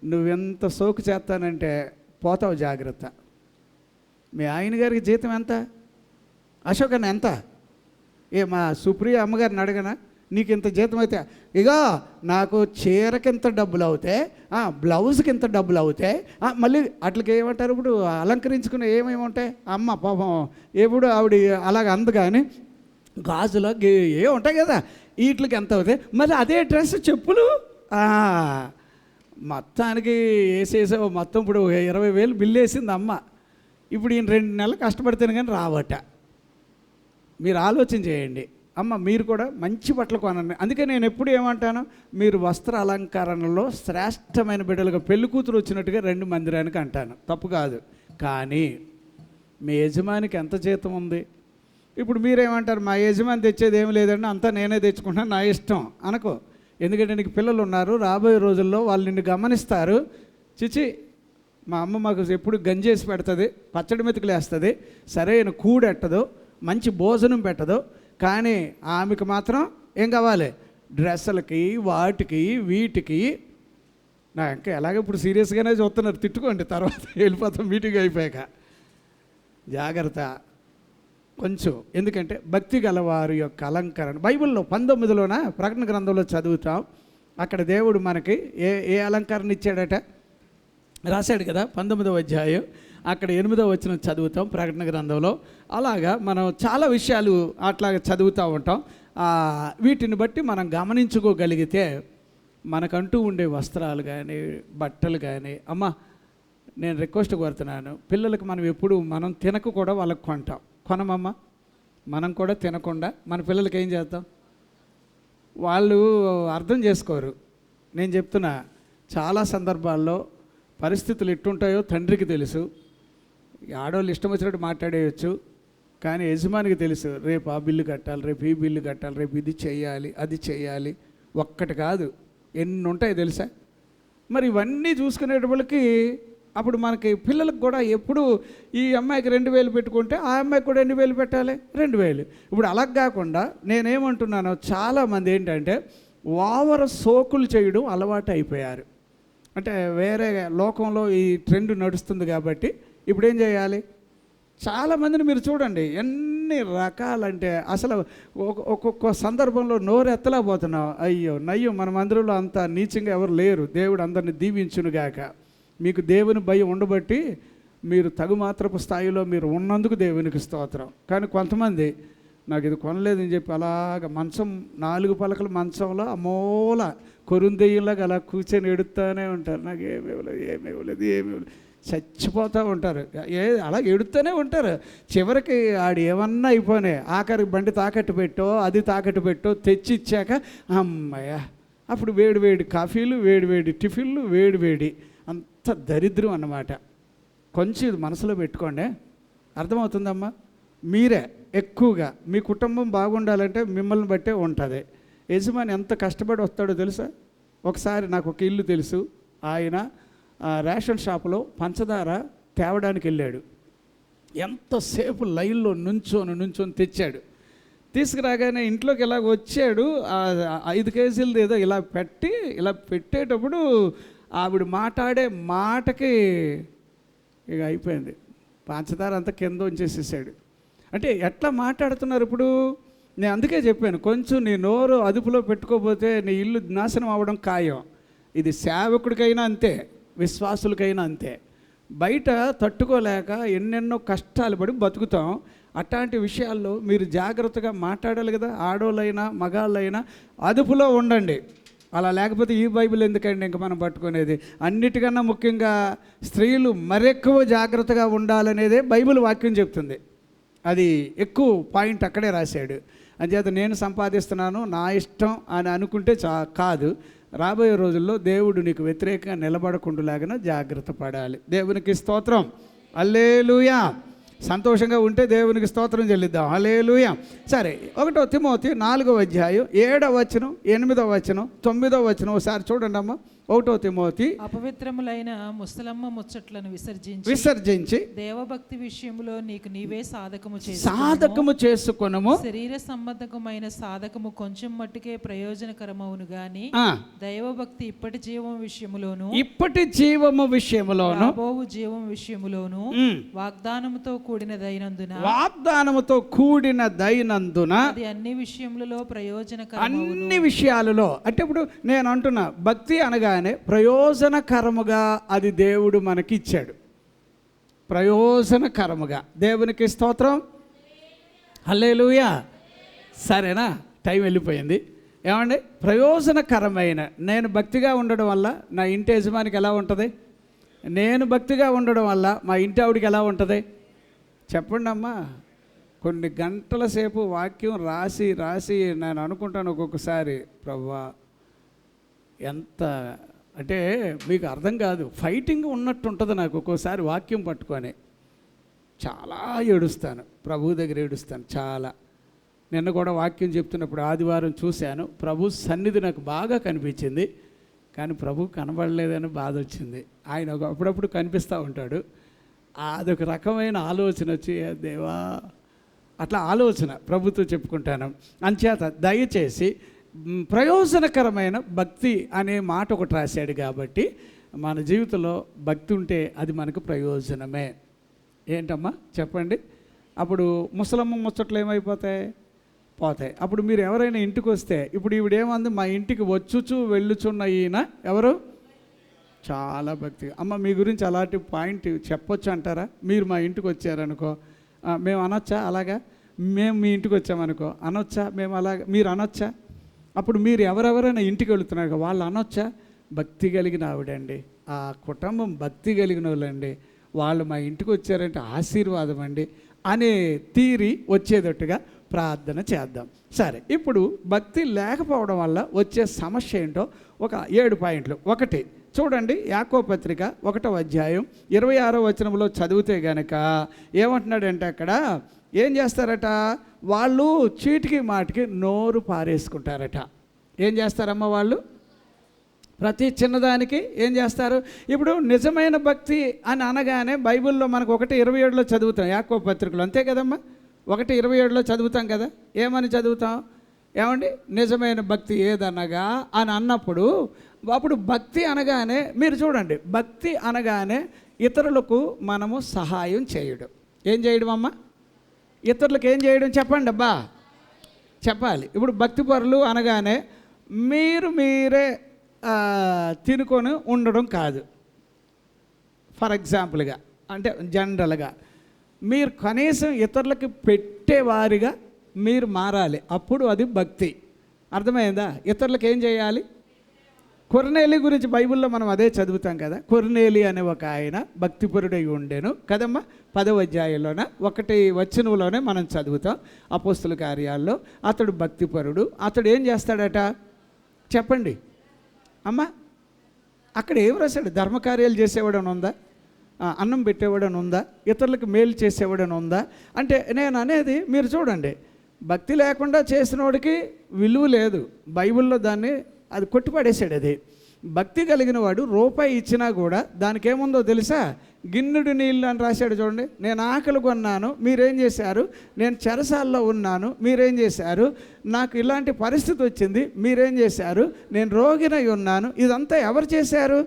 నువ్వెంత సోకు చేస్తానంటే పోతావు, జాగ్రత్త. మీ ఆయన గారికి జీతం ఎంత? అశోక్ అన్న ఎంత? మా సుప్రియ అమ్మగారిని అడగనా, నీకు ఇంత జీతం అయితే ఇగో నాకు చీరకి ఇంత డబ్బులు అవుతాయి, బ్లౌజ్కి ఇంత డబ్బులు అవుతాయి, మళ్ళీ అట్లకి ఏమంటారు ఇప్పుడు అలంకరించుకుని ఏమేమి ఉంటాయి అమ్మ పాపం, ఎప్పుడు ఆవిడ అలాగ అందు, కానీ గాజులో ఏ ఉంటాయి కదా, వీటికి ఎంత అవుతాయి, మళ్ళీ అదే డ్రెస్, చెప్పులు, మొత్తానికి వేసేసావు. మొత్తం ఇప్పుడు 20,000 బిల్లు వేసింది అమ్మ. ఇప్పుడు ఈయన 2 నెలలు కష్టపడితేనే కానీ రావట. మీరు ఆలోచన చేయండి అమ్మ, మీరు కూడా మంచి బట్టలు కొనండి. అందుకే నేను ఎప్పుడు ఏమంటాను, మీరు వస్త్ర అలంకరణలో శ్రేష్టమైన బిడ్డలుగా పెళ్లి కూతురు వచ్చినట్టుగా 2 మందిరానికి అంటాను, తప్పు కాదు. కానీ మీ యజమానికి ఎంత జీతం ఉంది? ఇప్పుడు మీరేమంటారు, మా యజమాని తెచ్చేది ఏమి లేదండి, అంతా నేనే తెచ్చుకుంటాను, నా ఇష్టం అనుకో. ఎందుకంటే నీకు పిల్లలు ఉన్నారు, రాబోయే రోజుల్లో వాళ్ళు నిన్ను గమనిస్తారు. చిచి, మా అమ్మ మాకు ఎప్పుడు గంజేసి పెడుతుంది, పచ్చడి మెతుకులు వేస్తుంది, సరైన కూడెట్టదు, మంచి భోజనం పెట్టదు, కానీ ఆమెకు మాత్రం ఏం కావాలి? డ్రెస్సులకి, వాటికి, వీటికి. నా ఇంకా ఎలాగ ఇప్పుడు సీరియస్గానే చూస్తున్నారు, తిట్టుకోండి, తర్వాత వెళ్ళిపోతాం మీటింగ్ అయిపోయాక. జాగ్రత్త కొంచెం, ఎందుకంటే భక్తి గలవారి యొక్క అలంకరణ బైబిల్లో 19లోన ప్రకటన గ్రంథంలో చదువుతాం. అక్కడ దేవుడు మనకి ఏ అలంకరణ ఇచ్చాడట రాశాడు కదా, 19వ అధ్యాయం అక్కడ 8వ వచనం చదువుతాం ప్రకటన గ్రంథంలో. అలాగా మనం చాలా విషయాలు అట్లాగా చదువుతూ ఉంటాం. వీటిని బట్టి మనం గమనించుకోగలిగితే మనకంటూ ఉండే వస్త్రాలు కానీ, బట్టలు కానీ, అమ్మ నేను రిక్వెస్ట్ కోరుతున్నాను, పిల్లలకు మనం ఎప్పుడు మనం తినక కూడా వాళ్ళకి కొంటాం, కొనమమ్మ. మనం కూడా తినకుండా మన పిల్లలకి ఏం చేద్దాం? వాళ్ళు అర్థం చేసుకోరు. నేను చెప్తున్నా, చాలా సందర్భాల్లో పరిస్థితులు ఎట్టుంటాయో తండ్రికి తెలుసు. ఆడవాళ్ళు ఇష్టం వచ్చినట్టు మాట్లాడేయచ్చు, కానీ యజమానికి తెలుసు, రేపు ఆ బిల్లు కట్టాలి, రేపు ఈ బిల్లు కట్టాలి, రేపు ఇది చేయాలి, అది చేయాలి. ఒక్కటి కాదు, ఎన్ని ఉంటాయి తెలుసా? మరి ఇవన్నీ చూసుకునేటప్పటికి అప్పుడు మనకి పిల్లలకు కూడా ఎప్పుడు ఈ అమ్మాయికి 2,000 పెట్టుకుంటే ఆ అమ్మాయికి కూడా ఎన్ని వేలు పెట్టాలి? 2,000. ఇప్పుడు అలా కాకుండా నేనేమంటున్నాను, చాలామంది ఏంటంటే ఓవర్ సోకులు చేయడం అలవాటు అయిపోయారు. అంటే వేరే లోకంలో ఈ ట్రెండ్ నడుస్తుంది కాబట్టి ఇప్పుడు ఏం చేయాలి? చాలామందిని మీరు చూడండి, ఎన్ని రకాలంటే అసలు ఒక్కొక్క సందర్భంలో నోరు ఎత్తలేకపోతున్నాం. అయ్యో నయ్యో, మన మందిరంలో అంత నీచంగా ఎవరు లేరు. దేవుడు అందరిని దీవించునుగాక. మీకు దేవుని భయం ఉండబట్టి మీరు తగుమాత్రపు స్థాయిలో మీరు ఉన్నందుకు దేవునికి స్తోత్రం. కానీ కొంతమంది నాకు ఇది కొనలేదని చెప్పి అలాగ మంచం 4 పలకల మంచంలో ఆ మూల కొరుందెయ్యంలాగా అలా కూర్చొని ఎడుతూనే ఉంటారు. నాకు ఏమి ఇవ్వలేదు, చచ్చిపోతూ ఉంటారు. అలా ఎడుతూనే ఉంటారు. చివరికి ఆడు ఏమన్నా అయిపోయినాయి, ఆఖరికి బండి తాకట్టు పెట్టో, అది తాకట్టు పెట్టో తెచ్చి ఇచ్చాక అమ్మయ్య, అప్పుడు వేడివేడి కాఫీలు, వేడివేడి టిఫిన్లు, వేడివేడి, అంత దరిద్రం అన్నమాట. కొంచెం ఇది మనసులో పెట్టుకోండి, అర్థమవుతుందమ్మా? మీరే ఎక్కువగా మీ కుటుంబం బాగుండాలంటే మిమ్మల్ని బట్టే ఉంటుంది. యజమాని ఎంత కష్టపడి వస్తాడో తెలుసా? ఒకసారి నాకు ఒక ఇల్లు తెలుసు, ఆయన రేషన్ షాపులో పంచదార తేవడానికి వెళ్ళాడు. ఎంతసేపు లైన్లో నుంచొని తెచ్చాడు. తీసుకురాగానే ఇంట్లోకి ఇలా వచ్చాడు, 5 కేజీలది ఏదో ఇలా పెట్టేటప్పుడు ఆవిడ మాట్లాడే మాటకి ఇక అయిపోయింది, పంచదార అంతా కింద ఉంచేసేసాడు. అంటే ఎట్లా మాట్లాడుతున్నారు ఇప్పుడు? నేను అందుకే చెప్పాను, కొంచెం నీ నోరు అదుపులో పెట్టుకోకపోతే నీ ఇల్లు నాశనం అవ్వడం ఖాయం. ఇది సేవకుడికైనా అంతే, విశ్వాసులకైనా అంతే. బయట తట్టుకోలేక ఎన్నెన్నో కష్టాలు పడి బతుకుతాం. అట్లాంటి విషయాల్లో మీరు జాగ్రత్తగా మాట్లాడాలి కదా. ఆడోళ్ళైనా మగాళ్ళైనా అదుపులో ఉండండి. అలా లేకపోతే ఈ బైబిల్ ఎందుకండి ఇంకా మనం పట్టుకునేది? అన్నిటికన్నా ముఖ్యంగా స్త్రీలు మరెక్కువ జాగ్రత్తగా ఉండాలనేదే బైబిల్ వాక్యం చెప్తుంది. అది ఎక్కువ పాయింట్ అక్కడే రాశాడు. అంచేత నేను సంపాదిస్తున్నాను, నా ఇష్టం అని అనుకుంటే కాదు. రాబోయే రోజుల్లో దేవుడు నీకు వ్యతిరేకంగా నిలబడకుండాలాగా జాగ్రత్త పడాలి. దేవునికి స్తోత్రం, హల్లెలూయా. సంతోషంగా ఉంటే దేవునికి స్తోత్రం చెల్లిద్దాం, హల్లెలూయా. సరే, 1 తిమోతి 4వ అధ్యాయం 7వ వచనం, 8వ వచనం, 9వ వచనం ఒకసారి చూడండి అమ్మా. ఒకటో తిమోతి అపవిత్రములైన ముసలమ్మ ముచ్చట్లను విసర్జించి దేవభక్తి విషయంలో నీకు నీవే సాధకము చేసుకొనుము. శరీర సంబంధకమైన సాధకము కొంచెం మట్టుకే ప్రయోజనకరమవును గాని దైవభక్తి ఇప్పటి జీవం విషయములోను రాబోవు జీవం విషయములోను వాగ్దానముతో కూడినదైనందున అది అన్ని విషయములలో అన్ని విషయాలలో. అంటే ఇప్పుడు నేను అంటున్నా, భక్తి అనగానే ప్రయోజనకరముగా అది దేవుడు మనకి ఇచ్చాడు. ప్రయోజనకరముగా. దేవునికి స్తోత్రం, హల్లెలూయా. సరేనా, టైం వెళ్ళిపోయింది. ఏమండి, ప్రయోజనకరమైన. నేను భక్తిగా ఉండడం వల్ల నా ఇంటి యజమానికి ఎలా ఉంటుంది? నేను భక్తిగా ఉండడం వల్ల మా ఇంటి ఆవిడికి ఎలా ఉంటుంది? చెప్పండి అమ్మా. కొన్ని గంటల సేపు వాక్యం రాసి రాసి నేను అనుకుంటాను ఒక్కొక్కసారి, ప్రభువా ఎంత అంటే మీకు అర్థం కాదు, ఫైటింగ్ ఉన్నట్టు ఉంటుంది నాకు ఒక్కోసారి వాక్యం పట్టుకొని. చాలా ఏడుస్తాను, ప్రభు దగ్గర ఏడుస్తాను చాలా. నిన్న కూడా వాక్యం చెప్తున్నప్పుడు ఆదివారం చూశాను, ప్రభు సన్నిధి నాకు బాగా కనిపించింది. కానీ ప్రభు కనబడలేదని బాధ వచ్చింది. ఆయన అప్పుడప్పుడు కనిపిస్తూ ఉంటాడు. అదొక రకమైన ఆలోచన వచ్చి, దేవా అట్లా ఆలోచన ప్రభుతో చెప్పుకుంటాను. అంచేత దయచేసి ప్రయోజనకరమైన భక్తి అనే మాట ఒకటి రాశాడు కాబట్టి మన జీవితంలో భక్తి ఉంటే అది మనకు ప్రయోజనమే. ఏంటమ్మా చెప్పండి. అప్పుడు ముసలమ్మ ముచ్చట్లు ఏమైపోతాయి? పోతాయి. అప్పుడు మీరు ఎవరైనా ఇంటికి వస్తే, ఇప్పుడు ఈవిడేమంది, మా ఇంటికి వచ్చుచు వెళ్ళుచున్న ఈయన ఎవరు? చాలా భక్తిగా. అమ్మ మీ గురించి అలాంటి పాయింట్ చెప్పొచ్చు అంటారా? మీరు మా ఇంటికి వచ్చారనుకో, మేము అనొచ్చా? అలాగా మేము మీ ఇంటికి వచ్చామనుకో అనొచ్చా? మేము అలాగా మీరు అనొచ్చా? అప్పుడు మీరు ఎవరెవరైనా ఇంటికి వెళుతున్నారు వాళ్ళు అనొచ్చా? భక్తి కలిగిన ఆవిడండి, ఆ కుటుంబం భక్తి కలిగిన వాళ్ళండి, వాళ్ళు మా ఇంటికి వచ్చారంటే ఆశీర్వాదం అండి అనే తీరి వచ్చేటట్టుగా ప్రార్థన చేద్దాం. సరే, ఇప్పుడు భక్తి లేకపోవడం వల్ల వచ్చే సమస్య ఏంటో ఒక 7 పాయింట్లు. ఒకటి చూడండి, యాకోబు పత్రిక 1వ అధ్యాయం 26వ వచనంలో చదివితే గనక ఏమంటున్నాడంటే, అక్కడ ఏం చేస్తారట? వాళ్ళు చీటికి మాటికి నోరు పారేసుకుంటారట. ఏం చేస్తారమ్మ వాళ్ళు? ప్రతి చిన్నదానికి ఏం చేస్తారు? ఇప్పుడు నిజమైన భక్తి అని అనగానే బైబిల్లో మనకు 1:27లో చదువుతాం, యాకోబు పత్రికలో, అంతే కదమ్మా? 1:27లో చదువుతాం కదా. ఏమని చదువుతాం? ఏమండి, నిజమైన భక్తి ఏదనగా అని అన్నప్పుడు, అప్పుడు భక్తి అనగానే మీరు చూడండి, భక్తి అనగానే ఇతరులకు మనము సహాయం చేయడం. ఏం చేయడం అమ్మా? ఇతరులకు ఏం చేయడం? చెప్పండి అబ్బా, చెప్పాలి. ఇప్పుడు భక్తి పరులు అనగానే మీరే తినుకొని ఉండడం కాదు. ఫర్ ఎగ్జాంపుల్గా, అంటే జనరల్గా మీరు కనీసం ఇతరులకి పెట్టేవారిగా మీరు మారాలి. అప్పుడు అది భక్తి. అర్థమైందా? ఇతరులకు ఏం చేయాలి? కొర్నేలి గురించి బైబిల్లో మనం అదే చదువుతాం కదా. కొర్నేలి అనే ఒక ఆయన భక్తిపరుడై ఉండేను కదమ్మా. 10వ అధ్యాయంలోన 1 వచనంలోనే మనం చదువుతాం అపోస్తుల కార్యాల్లో. అతడు భక్తిపరుడు. అతడు ఏం చేస్తాడట చెప్పండి అమ్మా? అక్కడ ఏం రాశాడు? ధర్మకార్యాలు చేసేవాడని ఉందా? అన్నం పెట్టేవాడని ఉందా? ఇతరులకు మేలు చేసేవాడని ఉందా? అంటే నేను అనేది మీరు చూడండి, భక్తి లేకుండా చేసిన వాడికి విలువ లేదు. బైబిల్లో దాన్ని అది కొట్టిపడేశాడు. అది భక్తి కలిగిన వాడు రూపాయి ఇచ్చినా కూడా దానికి ఏముందో తెలుసా? గిన్నెడు నీళ్ళు అని రాశాడు చూడండి. నేను ఆకలి కొన్నాను, మీరేం చేశారు? నేను చెరసాల్లో ఉన్నాను, మీరేం చేశారు? నాకు ఇలాంటి పరిస్థితి వచ్చింది, మీరేం చేశారు? నేను రోగినై ఉన్నాను. ఇదంతా ఎవరు చేశారు?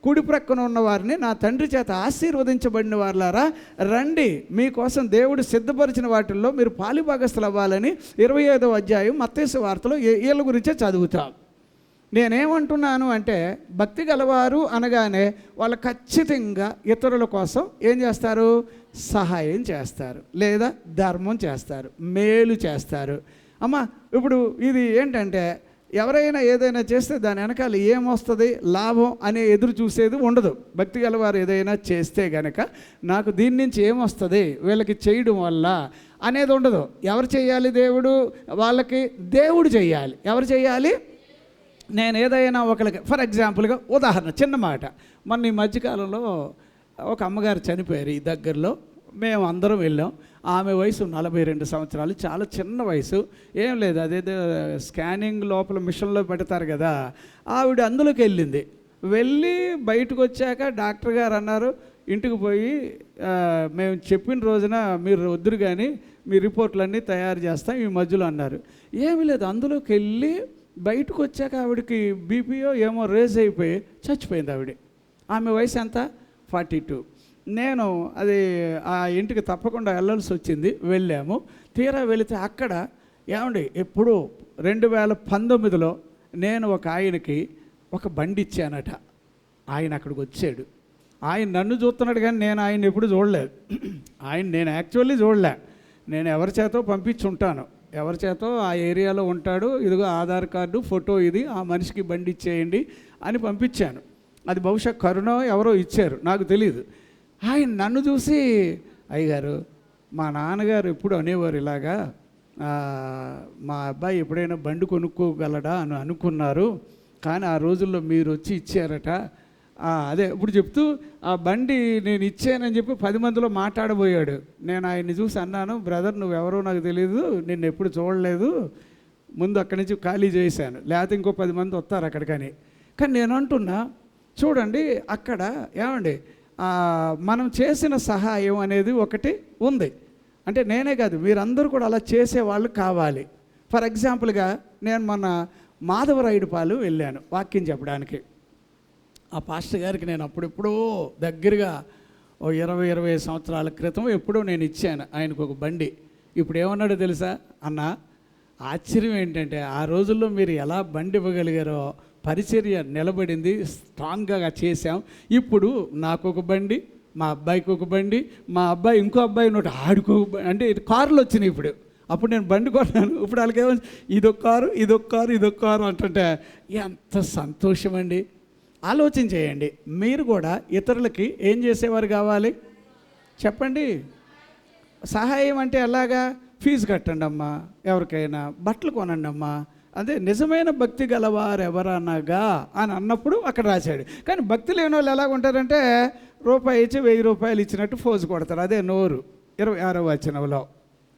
కుడి ప్రక్కన ఉన్నవారిని, నా తండ్రి చేత ఆశీర్వదించబడిన వారులారా రండి, మీకోసం దేవుడు సిద్ధపరిచిన వాటిల్లో మీరు పాలిభాగస్తులు అవ్వాలని 25వ అధ్యాయం మత్తయి సువార్తలో వీళ్ళ గురించే చదువుతాం. నేనేమంటున్నాను అంటే, భక్తి గలవారు అనగానే వాళ్ళు ఖచ్చితంగా ఇతరుల కోసం ఏం చేస్తారు? సహాయం చేస్తారు, లేదా ధర్మం చేస్తారు, మేలు చేస్తారు. అమ్మ ఇప్పుడు ఇది ఏంటంటే, ఎవరైనా ఏదైనా చేస్తే దాని వెనకాల ఏమొస్తుంది లాభం అనే ఎదురు చూసేది ఉండదు. భక్తి గలవారు ఏదైనా చేస్తే గనక నాకు దీని నుంచి ఏమొస్తుంది వీళ్ళకి చేయడం వల్ల అనేది ఉండదు. ఎవరు చేయాలి? దేవుడు వాళ్ళకి దేవుడు చేయాలి. ఎవరు చేయాలి? నేను ఏదైనా ఒకరికి, ఫర్ ఎగ్జాంపుల్గా ఉదాహరణ చిన్న మాట, మొన్న ఈ మధ్యకాలంలో ఒక అమ్మగారు చనిపోయారు ఈ దగ్గరలో. మేము అందరం వెళ్ళాం. ఆమె వయసు 42 సంవత్సరాలు, చాలా చిన్న వయసు, ఏం లేదు, అదేదో స్కానింగ్ లోపల మిషన్లో పెడతారు కదా, ఆవిడ అందులోకి వెళ్ళింది. వెళ్ళి బయటకు వచ్చాక డాక్టర్ గారు అన్నారు, ఇంటికి పోయి మేము చెప్పిన రోజున మీరు వద్దురు కానీ మీ రిపోర్ట్లన్నీ తయారు చేస్తాం ఈ మధ్యలో అన్నారు. ఏమీ లేదు, అందులోకి వెళ్ళి బయటకు వచ్చాక ఆవిడకి బీపీఓ ఏమో రేజ్ అయిపోయి చచ్చిపోయింది ఆవిడ. ఆమె వయసు ఎంత? 42. నేను అది ఆ ఇంటికి తప్పకుండా వెళ్ళాల్సి వచ్చింది. వెళ్ళాము. తీరా వెళితే అక్కడ ఏమండి ఎప్పుడు 2019లో నేను ఒక ఆయనకి ఒక బండి ఇచ్చానట. ఆయన అక్కడికి వచ్చాడు. ఆయన నన్ను చూస్తున్నాడు కానీ నేను ఆయన ఎప్పుడు చూడలేదు. నేను యాక్చువల్లీ చూడలే. నేను ఎవరి చేతో పంపించుంటాను, ఎవరి చేతో ఆ ఏరియాలో ఉంటాడు, ఇదిగో ఆధార్ కార్డు ఫోటో ఇది, ఆ మనిషికి బండి ఇచ్చేయండి అని పంపించాను. అది బహుశా కరుణో ఎవరో ఇచ్చారు, నాకు తెలియదు. ఆయన నన్ను చూసి, అయ్యగారు మా నాన్నగారు ఎప్పుడు అనేవారు ఇలాగా, మా అబ్బాయి ఎప్పుడైనా బండి కొనుక్కోగలడా అని అనుకున్నారు, కానీ ఆ రోజుల్లో మీరు వచ్చి ఇచ్చారట. అదే ఇప్పుడు చెప్తూ ఆ బండి నేను ఇచ్చానని చెప్పి 10 మందిలో మాట్లాడబోయాడు. నేను ఆయన్ని చూసి అన్నాను, బ్రదర్ నువ్వెవరో నాకు తెలియదు, నిన్ను ఎప్పుడు చూడలేదు, ముందు అక్కడి నుంచి ఖాళీ చేశాను, లేకపోతే ఇంకో 10 మంది వస్తారు అక్కడికని. కానీ నేను అంటున్నా చూడండి, అక్కడ ఏమండి మనం చేసిన సహాయం అనేది ఒకటి ఉంది. అంటే నేనే కాదు, మీరందరూ కూడా అలా చేసేవాళ్ళు కావాలి. ఫర్ ఎగ్జాంపుల్గా నేను మొన్న మాధవరాయుడుపాలు వెళ్ళాను వాక్యం చెప్పడానికి. ఆ పాస్టర్ గారికి నేను అప్పుడెప్పుడో దగ్గరగా 20-25 సంవత్సరాల క్రితం ఎప్పుడో నేను ఇచ్చాను ఆయనకు ఒక బండి. ఇప్పుడు ఏమన్నాడో తెలుసా? అన్న ఆశ్చర్యం ఏంటంటే ఆ రోజుల్లో మీరు ఎలా బండి ఇవ్వగలిగారో, పరిచర్య నిలబడింది, స్ట్రాంగ్గా చేశాం. ఇప్పుడు నాకు ఒక బండి, మా అబ్బాయికి ఒక బండి, మా అబ్బాయి ఇంకో అబ్బాయి ఉన్నట్టు ఆడుకో అంటే కార్లు వచ్చినాయి ఇప్పుడు. అప్పుడు నేను బండి కొన్నాను, ఇప్పుడు వాళ్ళకేమో ఇదొక కారు ఇదొక కారు ఇదొక కారు అంటుంటే ఎంత సంతోషం అండి. ఆలోచన చేయండి, మీరు కూడా ఇతరులకి ఏం చేసేవారు కావాలి చెప్పండి? సహాయం అంటే ఎలాగా? ఫీజు కట్టండి అమ్మా, ఎవరికైనా బట్టలు కొనండి అమ్మా, అదే నిజమైన భక్తి గలవారు ఎవరనగా అని అన్నప్పుడు అక్కడ రాశాడు. కానీ భక్తి లేని వాళ్ళు ఎలాగ ఉంటారంటే రూపాయి ఇచ్చి 1000 రూపాయలు ఇచ్చినట్టు ఫోజు కొడతారు. అదే నోరు. 26వ వచనంలో